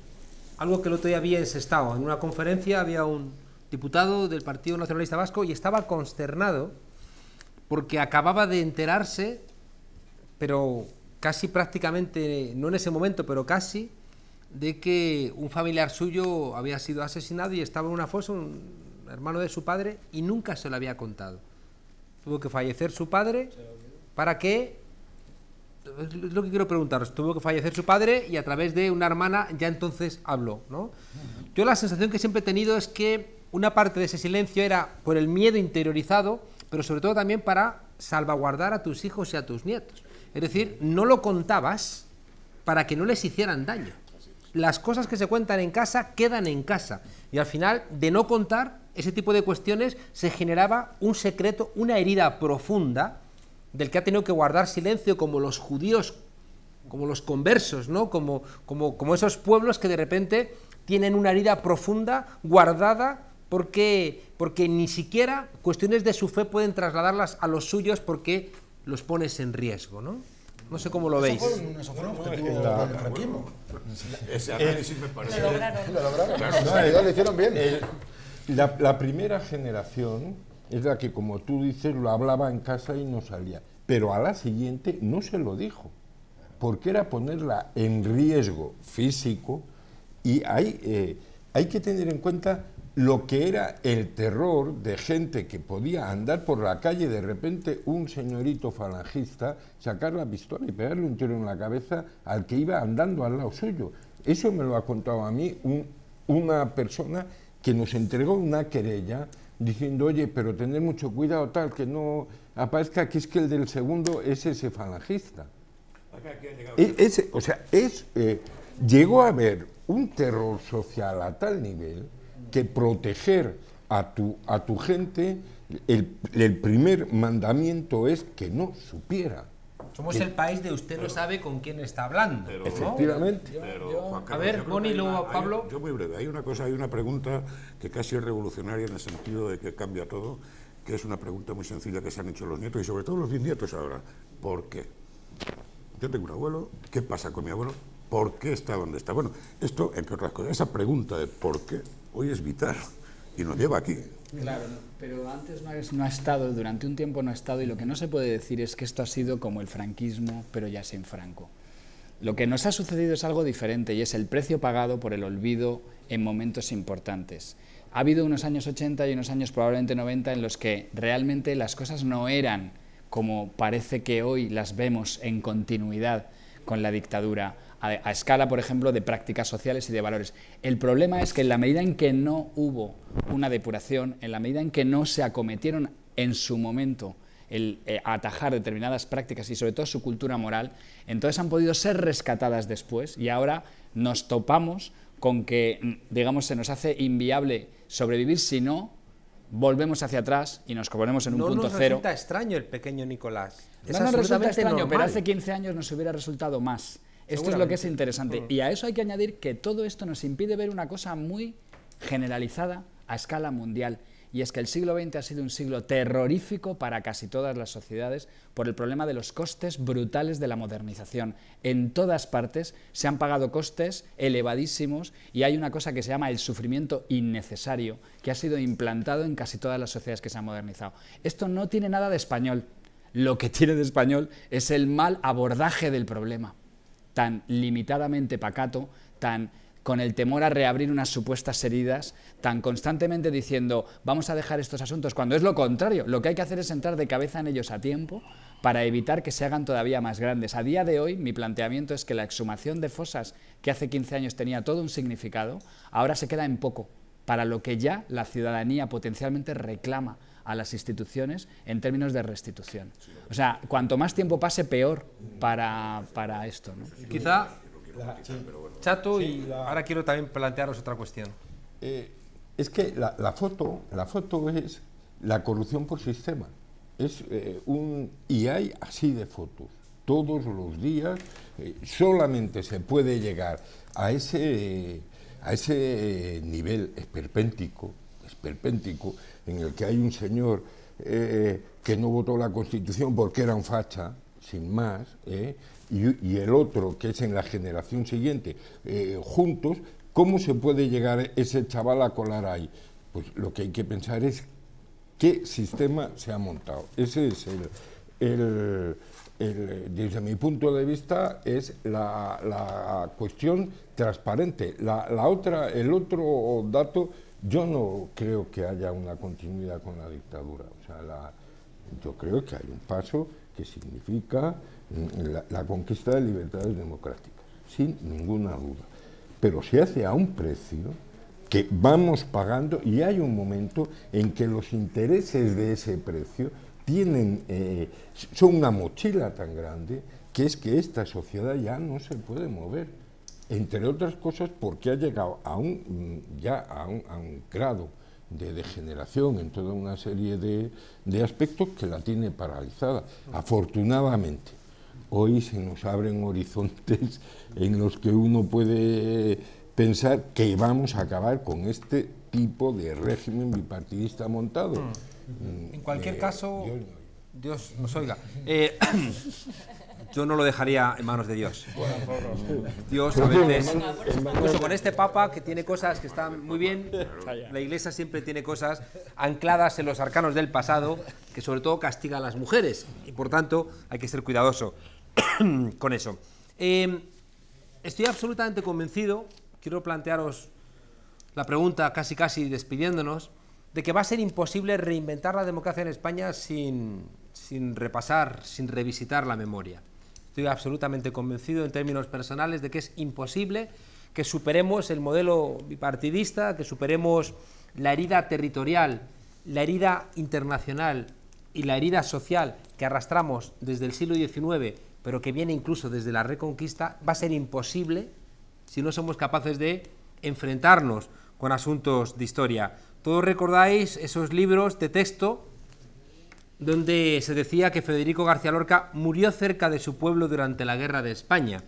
algo que el otro día había en Sestao. En una conferencia había un diputado del Partido Nacionalista Vasco y estaba consternado porque acababa de enterarse, pero casi prácticamente, no en ese momento, pero casi, de que un familiar suyo había sido asesinado y estaba en una fosa, un hermano de su padre, y nunca se lo había contado. Tuvo que fallecer su padre para que, es lo que quiero preguntaros, tuvo que fallecer su padre y a través de una hermana ya entonces habló, ¿no? Yo la sensación que siempre he tenido es que una parte de ese silencio era por el miedo interiorizado, pero sobre todo también para salvaguardar a tus hijos y a tus nietos. Es decir, no lo contabas para que no les hicieran daño. Las cosas que se cuentan en casa quedan en casa. Y al final, de no contar ese tipo de cuestiones, se generaba un secreto, una herida profunda, del que ha tenido que guardar silencio, como los judíos, como los conversos, ¿no? Como esos pueblos que de repente tienen una herida profunda, guardada, porque ni siquiera cuestiones de su fe pueden trasladarlas a los suyos porque los pones en riesgo, ¿no? No sé cómo lo veis. Eso fue un objetivo del franquismo. Ese análisis me parece... Lo lograron. Lo lograron. No, lo hicieron bien. La primera generación es la que, como tú dices, lo hablaba en casa y no salía. Pero a la siguiente no se lo dijo, porque era ponerla en riesgo físico, y hay que tener en cuenta lo que era el terror de gente que podía andar por la calle y de repente un señorito falangista sacar la pistola y pegarle un tiro en la cabeza al que iba andando al lado suyo. Eso me lo ha contado a mí una persona que nos entregó una querella diciendo, oye, pero tened mucho cuidado, tal, que no aparezca que es que el del segundo es ese falangista. Llegó a haber un terror social a tal nivel que proteger a tu gente, el primer mandamiento es que no supiera. Somos el país de usted no sabe con quién está hablando. Pero, ¿no? Efectivamente. Juan Carlos, a ver, Boni, luego Pablo. Yo muy breve. Hay una pregunta que casi es revolucionaria en el sentido de que cambia todo, que es una pregunta muy sencilla que se han hecho los nietos y sobre todo los bisnietos ahora. ¿Por qué? Yo tengo un abuelo, ¿qué pasa con mi abuelo? ¿Por qué está donde está? Bueno, esto, entre otras cosas, esa pregunta de por qué hoy es vital y nos lleva aquí. Claro, pero antes no ha estado, durante un tiempo no ha estado, y lo que no se puede decir es que esto ha sido como el franquismo, pero ya sin Franco. Lo que nos ha sucedido es algo diferente y es el precio pagado por el olvido en momentos importantes. Ha habido unos años 80 y unos años probablemente 90 en los que realmente las cosas no eran como parece que hoy las vemos en continuidad con la dictadura, a escala, por ejemplo, de prácticas sociales y de valores. El problema es que en la medida en que no hubo una depuración, en la medida en que no se acometieron en su momento el atajar determinadas prácticas y sobre todo su cultura moral, entonces han podido ser rescatadas después y ahora nos topamos con que, digamos, se nos hace inviable sobrevivir si no volvemos hacia atrás y nos ponemos en un punto cero. No nos resulta extraño el pequeño Nicolás. No nos resulta extraño, pero hace 15 años nos hubiera resultado más. Esto es lo que es interesante. Y a eso hay que añadir que todo esto nos impide ver una cosa muy generalizada a escala mundial. Y es que el siglo XX ha sido un siglo terrorífico para casi todas las sociedades por el problema de los costes brutales de la modernización. En todas partes se han pagado costes elevadísimos y hay una cosa que se llama el sufrimiento innecesario, que ha sido implantado en casi todas las sociedades que se han modernizado. Esto no tiene nada de español. Lo que tiene de español es el mal abordaje del problema, tan limitadamente pacato, tan con el temor a reabrir unas supuestas heridas, tan constantemente diciendo vamos a dejar estos asuntos, cuando es lo contrario. Lo que hay que hacer es entrar de cabeza en ellos a tiempo para evitar que se hagan todavía más grandes. A día de hoy mi planteamiento es que la exhumación de fosas, que hace 15 años tenía todo un significado, ahora se queda en poco, para lo que ya la ciudadanía potencialmente reclama a las instituciones en términos de restitución. O sea, cuanto más tiempo pase, peor para esto, ¿no? Quizá, Chato, y ahora quiero también plantearos otra cuestión. Es que la foto es la corrupción por sistema. Y hay así de fotos. Todos los días solamente se puede llegar a ese nivel esperpéntico en el que hay un señor que no votó la Constitución porque era un facha, sin más, y el otro que es en la generación siguiente, juntos. ¿Cómo se puede llegar ese chaval a colar ahí? Pues lo que hay que pensar es qué sistema se ha montado. Ese es desde mi punto de vista, es la cuestión transparente. El otro dato, yo no creo que haya una continuidad con la dictadura. O sea, yo creo que hay un paso que significa la conquista de libertades democráticas, sin ninguna duda. Pero se hace a un precio que vamos pagando, y hay un momento en que los intereses de ese precio son una mochila tan grande que es que esta sociedad ya no se puede mover, entre otras cosas porque ha llegado a un grado de degeneración en toda una serie de aspectos que la tiene paralizada. Afortunadamente, hoy se nos abren horizontes en los que uno puede pensar que vamos a acabar con este tipo de régimen bipartidista montado. En cualquier caso, Dios nos oiga. Yo no lo dejaría en manos de Dios. Dios a veces, incluso con este Papa que tiene cosas que están muy bien, la Iglesia siempre tiene cosas ancladas en los arcanos del pasado que sobre todo castiga a las mujeres y por tanto hay que ser cuidadoso con eso. Estoy absolutamente convencido, quiero plantearos la pregunta casi despidiéndonos, de que va a ser imposible reinventar la democracia en España sin repasar, sin revisitar la memoria. Estoy absolutamente convencido en términos personales de que es imposible que superemos el modelo bipartidista, que superemos la herida territorial, la herida internacional y la herida social que arrastramos desde el siglo XIX, pero que viene incluso desde la Reconquista. Va a ser imposible si no somos capaces de enfrentarnos con asuntos de historia. Todos recordáis esos libros de texto donde se decía que Federico García Lorca murió cerca de su pueblo durante la Guerra de España,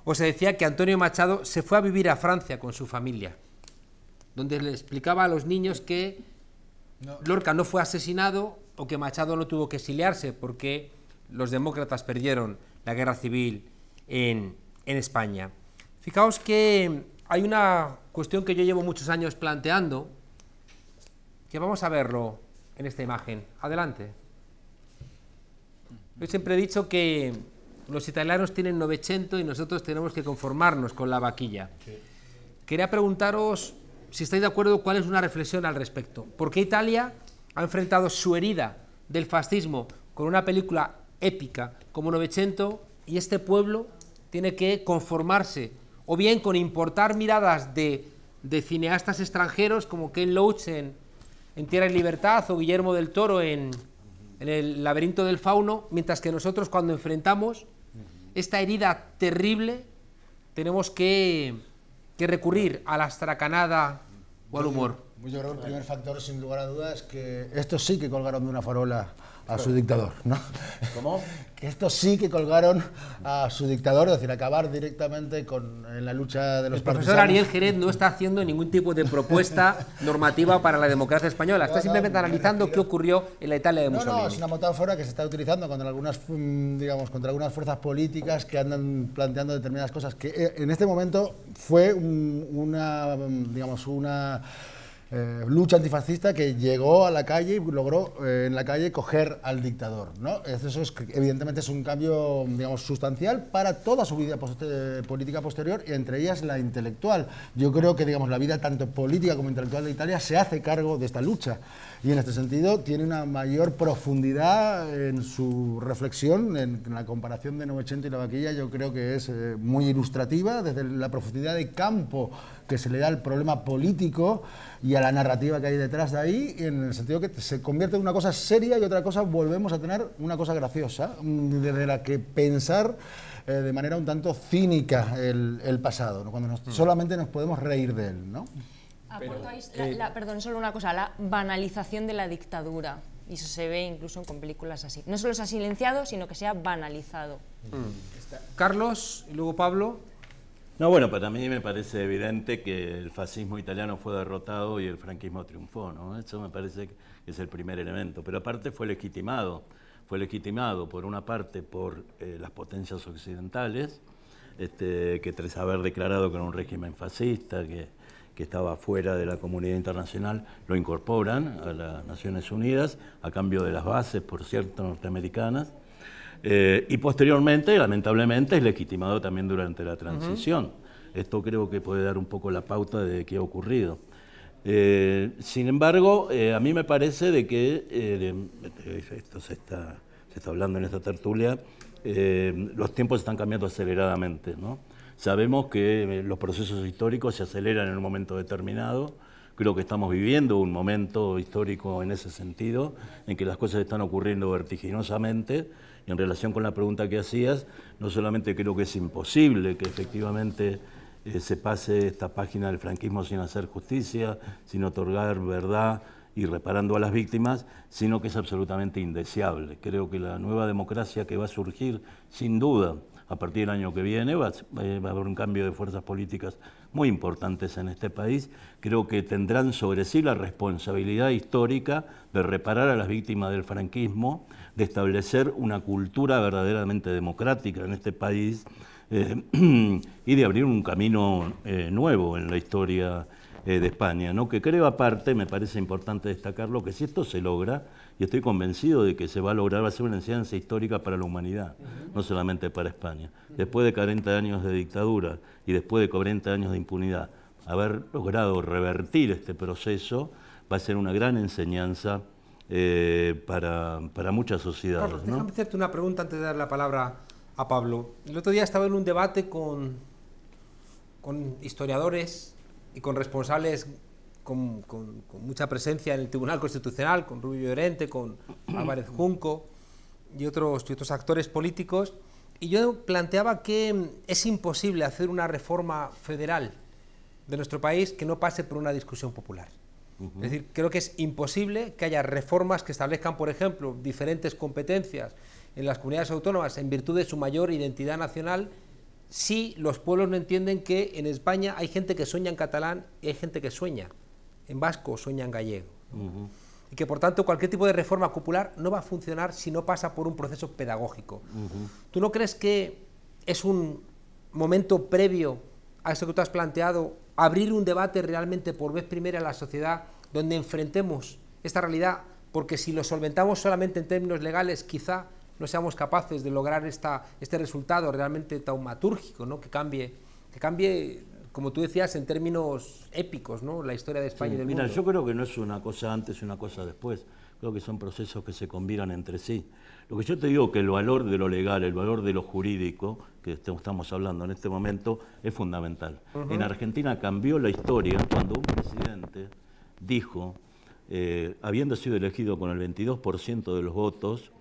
o se decía que Antonio Machado se fue a vivir a Francia con su familia, donde le explicaba a los niños que Lorca no fue asesinado o que Machado no tuvo que exiliarse porque los demócratas perdieron la guerra civil en España. Fijaos que hay una cuestión que yo llevo muchos años planteando, que vamos a verlo en esta imagen. Adelante. Yo siempre he dicho que los italianos tienen Novecento y nosotros tenemos que conformarnos con la vaquilla. Sí. Quería preguntaros si estáis de acuerdo, cuál es una reflexión al respecto. ¿Por qué Italia ha enfrentado su herida del fascismo con una película épica como Novecento y este pueblo tiene que conformarse o bien con importar miradas de cineastas extranjeros como Ken Loach en Tierra y Libertad o Guillermo del Toro en El laberinto del fauno, mientras que nosotros cuando enfrentamos esta herida terrible tenemos que recurrir a la astracanada o al humor? Yo creo que el primer factor, sin lugar a dudas, es que estos sí que colgaron de una farola a su dictador, ¿no? ¿Cómo? Que estos sí que colgaron a su dictador, es decir, acabar directamente en la lucha de los partisanos. El profesor Ariel Jerez no está haciendo ningún tipo de propuesta normativa para la democracia española, está simplemente analizando qué ocurrió en la Italia de Mussolini. No, es una metáfora que se está utilizando contra algunas, contra algunas fuerzas políticas que andan planteando determinadas cosas, que en este momento fue una lucha antifascista que llegó a la calle y logró en la calle coger al dictador, ¿no? Eso es, evidentemente es un cambio, sustancial para toda su vida política posterior y entre ellas la intelectual. Yo creo que, la vida tanto política como intelectual de Italia se hace cargo de esta lucha y en este sentido tiene una mayor profundidad en su reflexión, en la comparación de Novecento y la vaquilla. Yo creo que es muy ilustrativa desde la profundidad de campo que se le da al problema político y a la narrativa que hay detrás de ahí, en el sentido que se convierte en una cosa seria y otra cosa volvemos a tener una cosa graciosa, desde la que pensar de manera un tanto cínica el pasado, ¿no? Cuando solamente nos podemos reír de él, ¿no? Aportáis, perdón, solo una cosa, la banalización de la dictadura, y eso se ve incluso con películas así. No solo se ha silenciado, sino que se ha banalizado. Carlos, y luego Pablo. No, bueno, para mí me parece evidente que el fascismo italiano fue derrotado y el franquismo triunfó, ¿no? Eso me parece que es el primer elemento. Pero aparte fue legitimado por una parte por las potencias occidentales, que tras haber declarado que era un régimen fascista, que estaba fuera de la comunidad internacional, lo incorporan a las Naciones Unidas a cambio de las bases, por cierto, norteamericanas. Y posteriormente, lamentablemente, es legitimado también durante la transición. Esto creo que puede dar un poco la pauta de qué ha ocurrido. Sin embargo, a mí me parece de que, esto se está hablando en esta tertulia, los tiempos están cambiando aceleradamente, ¿no? Sabemos que los procesos históricos se aceleran en un momento determinado, Creo que estamos viviendo un momento histórico en ese sentido, en que las cosas están ocurriendo vertiginosamente. Y en relación con la pregunta que hacías, no solamente creo que es imposible que efectivamente se pase esta página del franquismo sin hacer justicia, sin otorgar verdad y reparando a las víctimas, sino que es absolutamente indeseable. Creo que la nueva democracia que va a surgir, sin duda, a partir del año que viene, va a haber un cambio de fuerzas políticas muy importantes en este país. Creo que tendrán sobre sí la responsabilidad histórica de reparar a las víctimas del franquismo, de establecer una cultura verdaderamente democrática en este país y de abrir un camino nuevo en la historia de España, ¿no? Que creo aparte, me parece importante destacarlo, que si esto se logra, y estoy convencido de que se va a lograr, va a ser una enseñanza histórica para la humanidad, no solamente para España. Después de 40 años de dictadura y después de 40 años de impunidad, haber logrado revertir este proceso va a ser una gran enseñanza para muchas sociedades. Carlos, ¿no? déjame hacerte una pregunta antes de dar la palabra a Pablo. El otro día estaba en un debate con historiadores y con responsables con mucha presencia en el Tribunal Constitucional, con Rubio Llorente, con Álvarez Junco y otros actores políticos, y yo planteaba que es imposible hacer una reforma federal de nuestro país que no pase por una discusión popular. Es decir, creo que es imposible que haya reformas que establezcan, por ejemplo, diferentes competencias en las comunidades autónomas en virtud de su mayor identidad nacional, si los pueblos no entienden que en España hay gente que sueña en catalán y hay gente que sueña en vasco o sueña en gallego. Y que por tanto cualquier tipo de reforma popular no va a funcionar si no pasa por un proceso pedagógico. ¿Tú no crees que es un momento previo a eso que tú has planteado, abrir un debate realmente por vez primera en la sociedad donde enfrentemos esta realidad? Porque si lo solventamos solamente en términos legales, quizá no seamos capaces de lograr este resultado realmente taumatúrgico, ¿no? que cambie, como tú decías, en términos épicos, ¿no? la historia de España y del mundo. Mira, yo creo que no es una cosa antes y una cosa después. Creo que son procesos que se combinan entre sí. Lo que yo te digo que el valor de lo legal, el valor de lo jurídico, que estamos hablando en este momento, es fundamental. En Argentina cambió la historia cuando un presidente dijo, habiendo sido elegido con el 22% de los votos,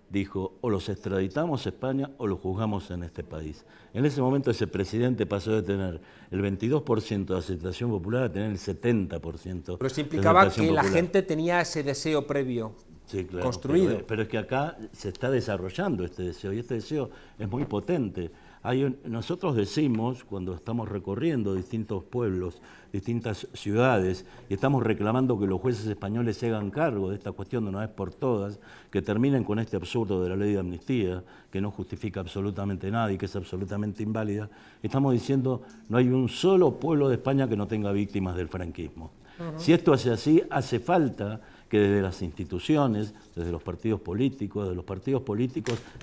dijo, o los extraditamos a España o los juzgamos en este país. En ese momento ese presidente pasó de tener el 22% de aceptación popular a tener el 70%. Pero eso implicaba que la gente tenía ese deseo previo, sí, claro, construido. Pero es que acá se está desarrollando este deseo, y este deseo es muy potente. Nosotros decimos, cuando estamos recorriendo distintos pueblos, distintas ciudades, y estamos reclamando que los jueces españoles se hagan cargo de esta cuestión de una vez por todas, que terminen con este absurdo de la ley de amnistía, que no justifica absolutamente nada y que es absolutamente inválida, estamos diciendo no hay un solo pueblo de España que no tenga víctimas del franquismo. Si esto hace así, hace falta que desde las instituciones, desde los partidos políticos,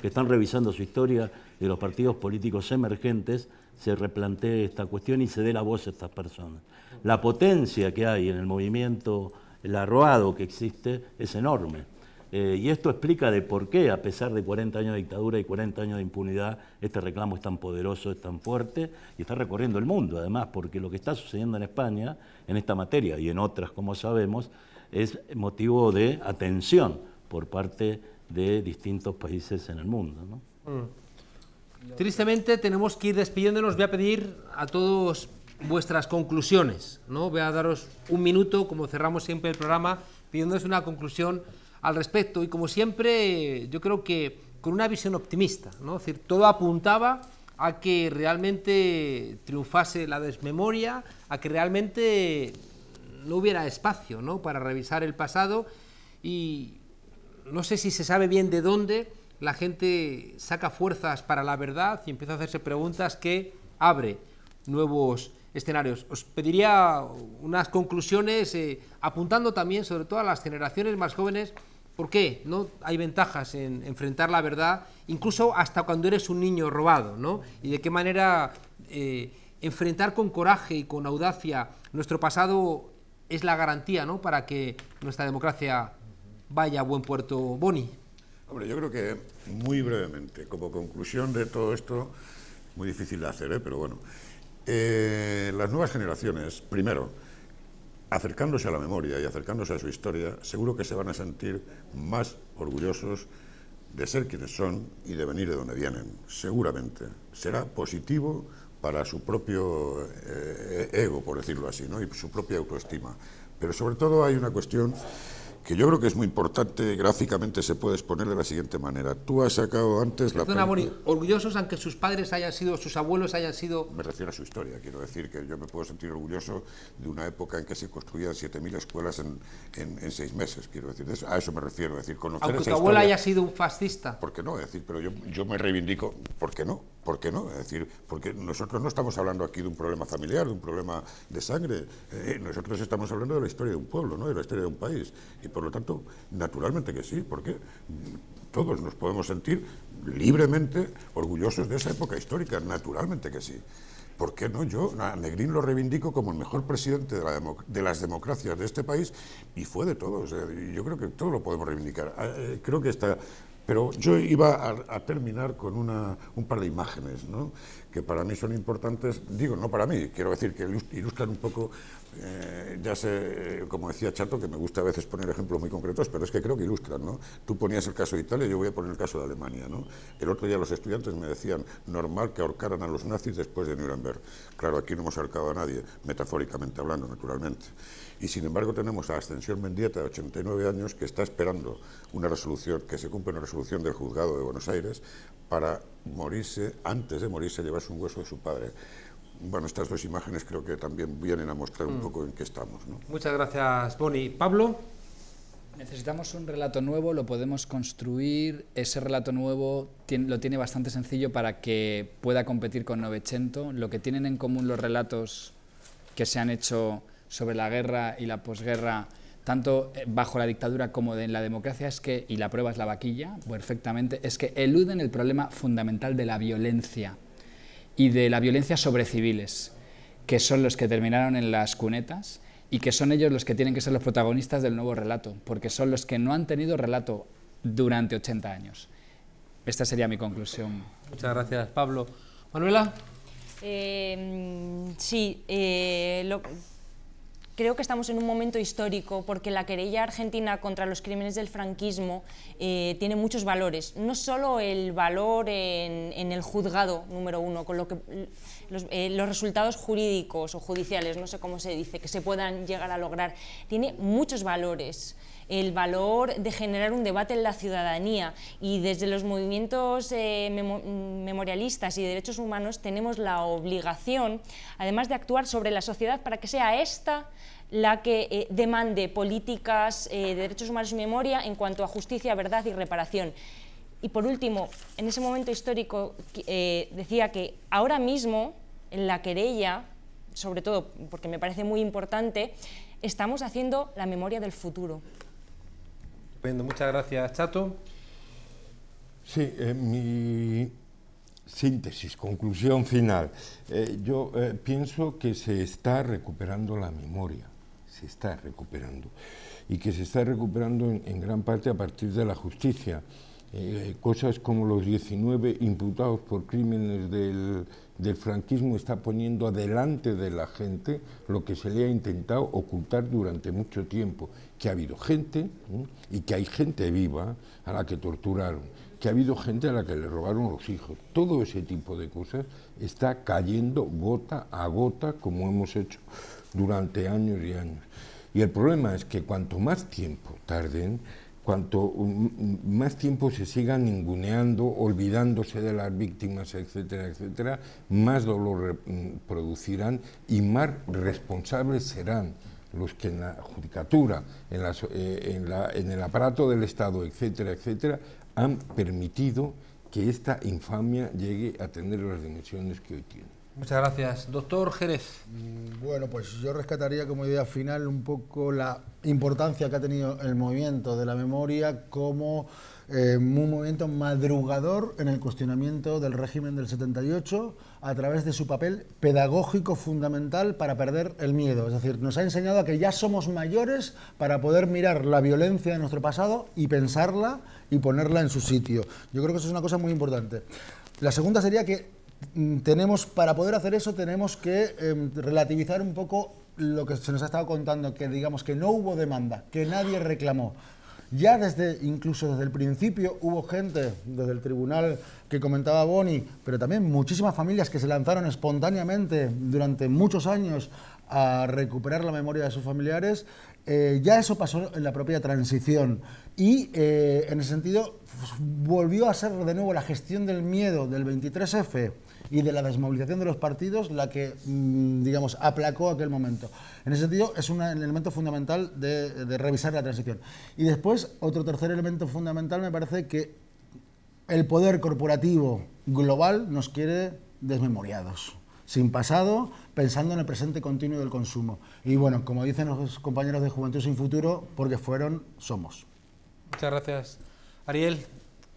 que están revisando su historia, y de los partidos políticos emergentes, se replantee esta cuestión y se dé la voz a estas personas. La potencia que hay en el movimiento, el arroado que existe, es enorme. Y esto explica de por qué, a pesar de 40 años de dictadura y 40 años de impunidad, este reclamo es tan poderoso, es tan fuerte, y está recorriendo el mundo, además, porque lo que está sucediendo en España, en esta materia y en otras, como sabemos, es motivo de atención por parte de distintos países en el mundo, ¿no? Tristemente tenemos que ir despidiéndonos. Voy a pedir a todos vuestras conclusiones, ¿no? Voy a daros un minuto, como cerramos siempre el programa, pidiéndoos una conclusión al respecto. Y como siempre, yo creo que con una visión optimista, ¿no? Es decir, todo apuntaba a que realmente triunfase la desmemoria, a que realmente no hubiera espacio, ¿no? para revisar el pasado, y no sé si se sabe bien de dónde la gente saca fuerzas para la verdad y empieza a hacerse preguntas que abre nuevos escenarios. Os pediría unas conclusiones apuntando también sobre todo a las generaciones más jóvenes, por qué no hay ventajas en enfrentar la verdad, incluso hasta cuando eres un niño robado, ¿no? Y de qué manera enfrentar con coraje y con audacia nuestro pasado es la garantía, ¿no? para que nuestra democracia vaya a buen puerto. Boni. Hombre, yo creo que muy brevemente, como conclusión de todo esto, muy difícil de hacer, pero bueno, las nuevas generaciones, primero, acercándose a la memoria y acercándose a su historia, seguro que se van a sentir más orgullosos de ser quienes son y de venir de donde vienen. Seguramente será positivo para su propio ego, por decirlo así, ¿no? Y su propia autoestima. Pero sobre todo hay una cuestión que yo creo que es muy importante, gráficamente se puede exponer de la siguiente manera. Tú has sacado antes la película... Boni, orgullosos aunque sus padres hayan sido, sus abuelos hayan sido... Me refiero a su historia, quiero decir que yo me puedo sentir orgulloso de una época en que se construían 7.000 escuelas en 6 meses, quiero decir, a eso me refiero, es decir, conocer aunque esa tu abuela historia, haya sido un fascista. ¿por qué no? Es decir, pero yo me reivindico, ¿por qué no? ¿Por qué no? Es decir, porque nosotros no estamos hablando aquí de un problema familiar, de un problema de sangre, nosotros estamos hablando de la historia de un pueblo, ¿no? De la historia de un país, y por lo tanto, naturalmente que sí, porque todos nos podemos sentir libremente orgullosos de esa época histórica, naturalmente que sí. ¿Por qué no? Yo a Negrín lo reivindico como el mejor presidente de las democracias de este país, y fue de todos, y yo creo que todo lo podemos reivindicar. Creo que está... Pero yo iba a terminar con un par de imágenes, ¿no? Que para mí son importantes, digo, no para mí, quiero decir que ilustran un poco, ya sé, como decía Chato, que me gusta a veces poner ejemplos muy concretos, pero es que creo que ilustran, ¿no? Tú ponías el caso de Italia, yo voy a poner el caso de Alemania, ¿no? El otro día los estudiantes me decían, normal que ahorcaran a los nazis después de Nuremberg. Claro, aquí no hemos ahorcado a nadie, metafóricamente hablando, naturalmente. Y sin embargo tenemos a Ascensión Mendieta, de 89 años, que está esperando una resolución, que se cumpla una resolución del juzgado de Buenos Aires para morirse, antes de morirse, llevarse un hueso de su padre. Bueno, estas dos imágenes creo que también vienen a mostrar un poco en qué estamos, ¿no? Muchas gracias, Boni. Pablo. Necesitamos un relato nuevo, lo podemos construir. Ese relato nuevo lo tiene bastante sencillo para que pueda competir con Novecento. Lo que tienen en común los relatos que se han hecho sobre la guerra y la posguerra, tanto bajo la dictadura como en la democracia, es que, y la prueba es la vaquilla, perfectamente, es que eluden el problema fundamental de la violencia y de la violencia sobre civiles, que son los que terminaron en las cunetas y que son ellos los que tienen que ser los protagonistas del nuevo relato, porque son los que no han tenido relato durante 80 años. Esta sería mi conclusión. Muchas gracias, Pablo. Manuela. Sí, creo que estamos en un momento histórico porque la querella argentina contra los crímenes del franquismo tiene muchos valores. No solo el valor en el juzgado número uno, con lo que los resultados jurídicos o judiciales, no sé cómo se dice, que se puedan llegar a lograr, tiene muchos valores. El valor de generar un debate en la ciudadanía, y desde los movimientos memorialistas y de derechos humanos tenemos la obligación, además de actuar sobre la sociedad para que sea esta la que demande políticas de derechos humanos y memoria en cuanto a justicia, verdad y reparación. Y por último, en ese momento histórico decía que ahora mismo en la querella, sobre todo porque me parece muy importante, estamos haciendo la memoria del futuro. Estupendo, muchas gracias, Chato. Sí, mi síntesis, conclusión final. Yo pienso que se está recuperando la memoria, se está recuperando, y que se está recuperando en gran parte a partir de la justicia. Cosas como los 19 imputados por crímenes del franquismo está poniendo adelante de la gente lo que se le ha intentado ocultar durante mucho tiempo, que ha habido gente, y que hay gente viva a la que torturaron, que ha habido gente a la que le robaron los hijos. Todo ese tipo de cosas está cayendo gota a gota, como hemos hecho durante años y años. Y el problema es que cuanto más tiempo tarden, cuanto más tiempo se sigan ninguneando, olvidándose de las víctimas, etcétera, etcétera, más dolor producirán y más responsables serán los que en la judicatura, en el aparato del Estado, etcétera, etcétera, han permitido que esta infamia llegue a tener las dimensiones que hoy tiene. Muchas gracias. Doctor Jerez. Bueno, pues yo rescataría como idea final un poco la importancia que ha tenido el movimiento de la memoria como un movimiento madrugador en el cuestionamiento del régimen del 78 a través de su papel pedagógico fundamental para perder el miedo. Es decir, nos ha enseñado a que ya somos mayores para poder mirar la violencia de nuestro pasado y pensarla y ponerla en su sitio. Yo creo que eso es una cosa muy importante. La segunda sería que para poder hacer eso tenemos que relativizar un poco lo que se nos ha estado contando, que digamos que no hubo demanda, que nadie reclamó. Ya incluso desde el principio hubo gente desde el tribunal que comentaba Boni, pero también muchísimas familias que se lanzaron espontáneamente durante muchos años a recuperar la memoria de sus familiares. Ya eso pasó en la propia transición y en ese sentido volvió a ser de nuevo la gestión del miedo del 23F y de la desmovilización de los partidos la que, digamos, aplacó aquel momento. En ese sentido, es un elemento fundamental de revisar la transición. Y después, otro tercer elemento fundamental, me parece que el poder corporativo global nos quiere desmemoriados, sin pasado, pensando en el presente continuo del consumo. Y bueno, como dicen los compañeros de Juventud Sin Futuro, porque fueron, somos. Muchas gracias. Ariel,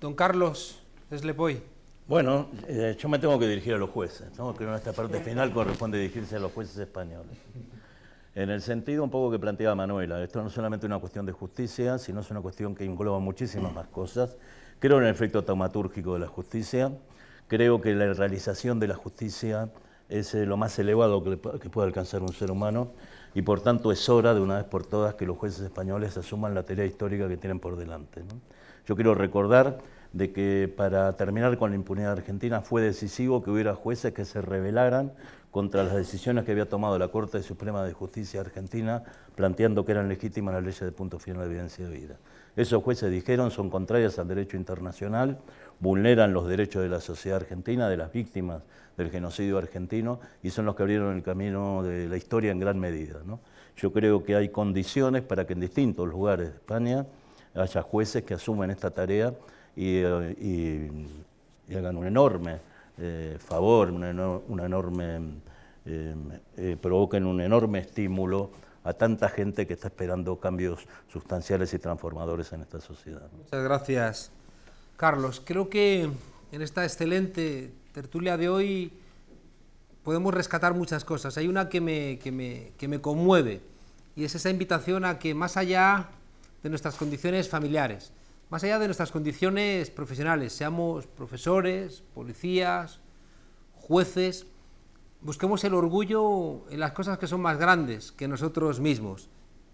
don Carlos Eslepoy. Bueno, yo me tengo que dirigir a los jueces, ¿no? Creo que en esta parte final corresponde dirigirse a los jueces españoles. En el sentido un poco que planteaba Manuela, esto no es solamente una cuestión de justicia, sino es una cuestión que engloba muchísimas más cosas. Creo en el efecto taumatúrgico de la justicia, creo que la realización de la justicia es lo más elevado que puede alcanzar un ser humano y por tanto es hora de una vez por todas que los jueces españoles asuman la tarea histórica que tienen por delante, ¿no? Yo quiero recordar de que para terminar con la impunidad argentina fue decisivo que hubiera jueces que se rebelaran contra las decisiones que había tomado la Corte Suprema de Justicia Argentina, planteando que eran legítimas las leyes de punto final de evidencia de vida. Esos jueces dijeron son contrarias al derecho internacional, vulneran los derechos de la sociedad argentina, de las víctimas del genocidio argentino, y son los que abrieron el camino de la historia en gran medida, ¿no? Yo creo que hay condiciones para que en distintos lugares de España haya jueces que asumen esta tarea y hagan un enorme favor, provoquen un enorme estímulo a tanta gente que está esperando cambios sustanciales y transformadores en esta sociedad. Muchas gracias, Carlos. Creo que en esta excelente tertulia de hoy podemos rescatar muchas cosas. Hay una que me conmueve y es esa invitación a que más allá de nuestras condiciones familiares, más allá de nuestras condiciones profesionales, seamos profesores, policías, jueces, busquemos el orgullo en las cosas que son más grandes que nosotros mismos.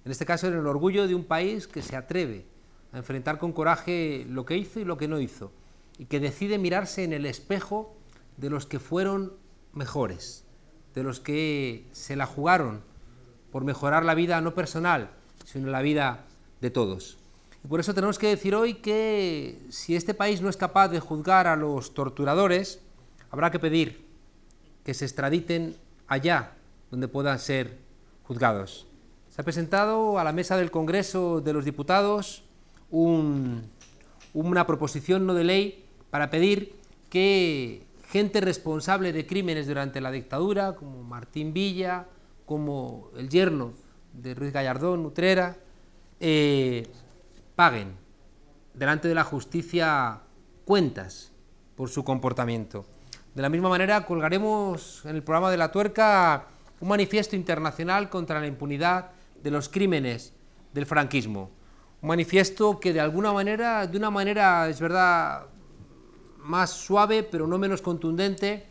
En este caso, en el orgullo de un país que se atreve a enfrentar con coraje lo que hizo y lo que no hizo, y que decide mirarse en el espejo de los que fueron mejores, de los que se la jugaron por mejorar la vida no personal, sino la vida de todos. Y por eso tenemos que decir hoy que si este país no es capaz de juzgar a los torturadores, habrá que pedir que se extraditen allá donde puedan ser juzgados. Se ha presentado a la mesa del Congreso de los Diputados una proposición no de ley para pedir que gente responsable de crímenes durante la dictadura, como Martín Villa, como el yerno de Ruiz Gallardón, Utrera, paguen delante de la justicia cuentas por su comportamiento. De la misma manera, colgaremos en el programa de La Tuerca un manifiesto internacional contra la impunidad de los crímenes del franquismo. Un manifiesto que de alguna manera, de una manera, es verdad, más suave, pero no menos contundente,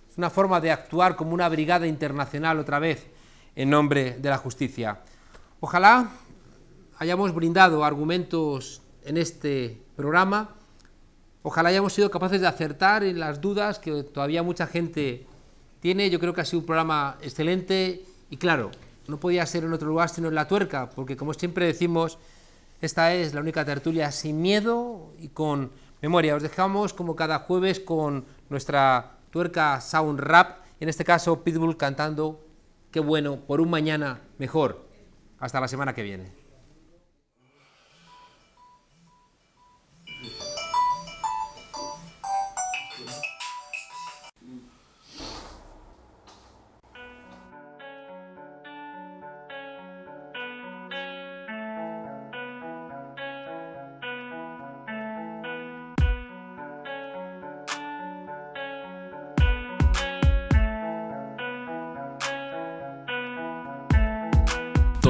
es una forma de actuar como una brigada internacional otra vez en nombre de la justicia. Ojalá hayamos brindado argumentos en este programa. Ojalá hayamos sido capaces de acertar en las dudas que todavía mucha gente tiene. Yo creo que ha sido un programa excelente y claro, no podía ser en otro lugar sino en La Tuerca, porque como siempre decimos, esta es la única tertulia sin miedo y con memoria. Os dejamos como cada jueves con nuestra Tuerca Sound Rap, en este caso Pitbull cantando Qué bueno, por un mañana mejor. Hasta la semana que viene.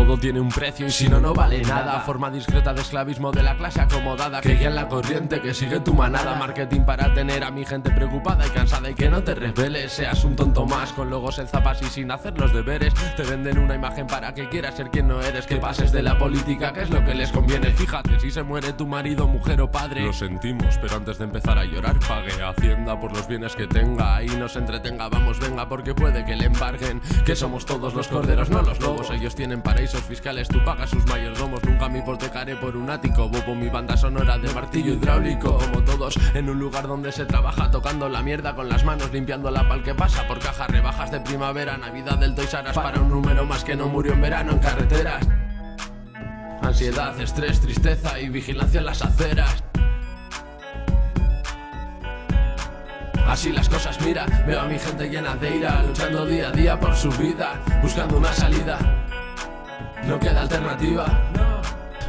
todo tiene un precio y si no, no vale nada. Forma discreta de esclavismo de la clase acomodada que guía en la corriente, que sigue tu manada. Marketing para tener a mi gente preocupada y cansada y que no te rebeles. Seas un tonto más con logos en zapas y sin hacer los deberes. Te venden una imagen para que quieras ser quien no eres. Que pases de la política, que es lo que les conviene. Fíjate, si se muere tu marido, mujer o padre. Lo sentimos, pero antes de empezar a llorar pague Hacienda por los bienes que tenga y nos entretenga. Vamos, venga, porque puede que le embarguen. Que somos todos los corderos, no los lobos. Ellos tienen paraísos fiscales, tú pagas sus mayordomos. Nunca me hipotecaré por un ático. Bobo, mi banda sonora de martillo hidráulico. Como todos, en un lugar donde se trabaja tocando la mierda con las manos, limpiando la pal que pasa por caja. Rebajas de primavera, Navidad del Toys R Us para un número más que no murió en verano en carreteras. Ansiedad, estrés, tristeza y vigilancia en las aceras. Así las cosas, mira, veo a mi gente llena de ira, luchando día a día por su vida, buscando una salida. No queda alternativa,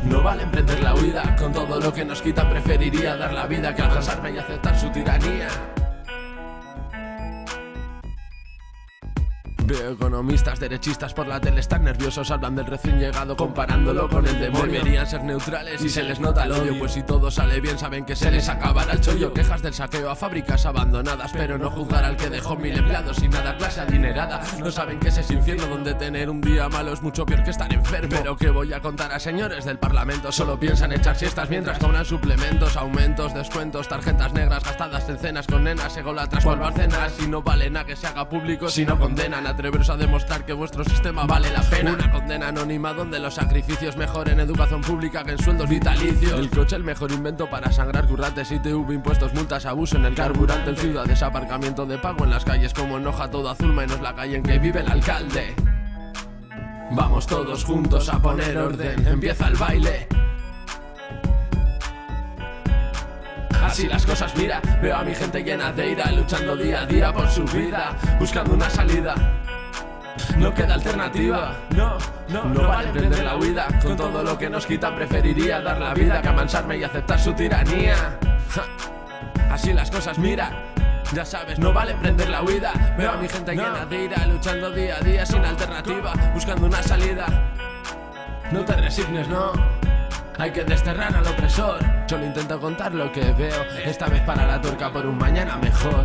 no vale emprender la huida. Con todo lo que nos quitan preferiría dar la vida que alcanzarme y aceptar su tiranía. Veo economistas, derechistas por la tele están nerviosos, hablan del recién llegado comparándolo con el demonio. Deberían ser neutrales y se les nota el odio, pues si todo sale bien saben que se les acabará el chollo. Quejas del saqueo a fábricas abandonadas, pero no juzgar al que dejó 1000 empleados sin nada, clase adinerada. No saben que ese es infierno donde tener un día malo es mucho peor que estar enfermo. Pero que voy a contar a señores del parlamento, solo piensan echar siestas mientras cobran suplementos, aumentos, descuentos, tarjetas negras gastadas en cenas con nenas, ególatras por Barcenas. Y no vale nada que se haga público si no condenan. Atreveros a demostrar que vuestro sistema vale la pena. Una condena anónima donde los sacrificios mejoren educación pública que en sueldos vitalicios. El coche el mejor invento para sangrar currantes, ITV, impuestos, multas, abuso en el carburante. En ciudades aparcamiento de pago, en las calles como en hoja todo azul menos la calle en que vive el alcalde. Vamos todos juntos a poner orden, empieza el baile. Así las cosas, mira, veo a mi gente llena de ira, luchando día a día por su vida, buscando una salida. No queda alternativa, no vale emprender la huida. Con todo lo que nos quitan preferiría dar la vida que amansarme y aceptar su tiranía. Así las cosas, mira, ya sabes, no vale emprender la huida. Veo a mi gente llena de ira, luchando día a día sin alternativa, buscando una salida. No te resignes, no, hay que desterrar al opresor. Solo intento contar lo que veo, esta vez para la tuerca por un mañana mejor.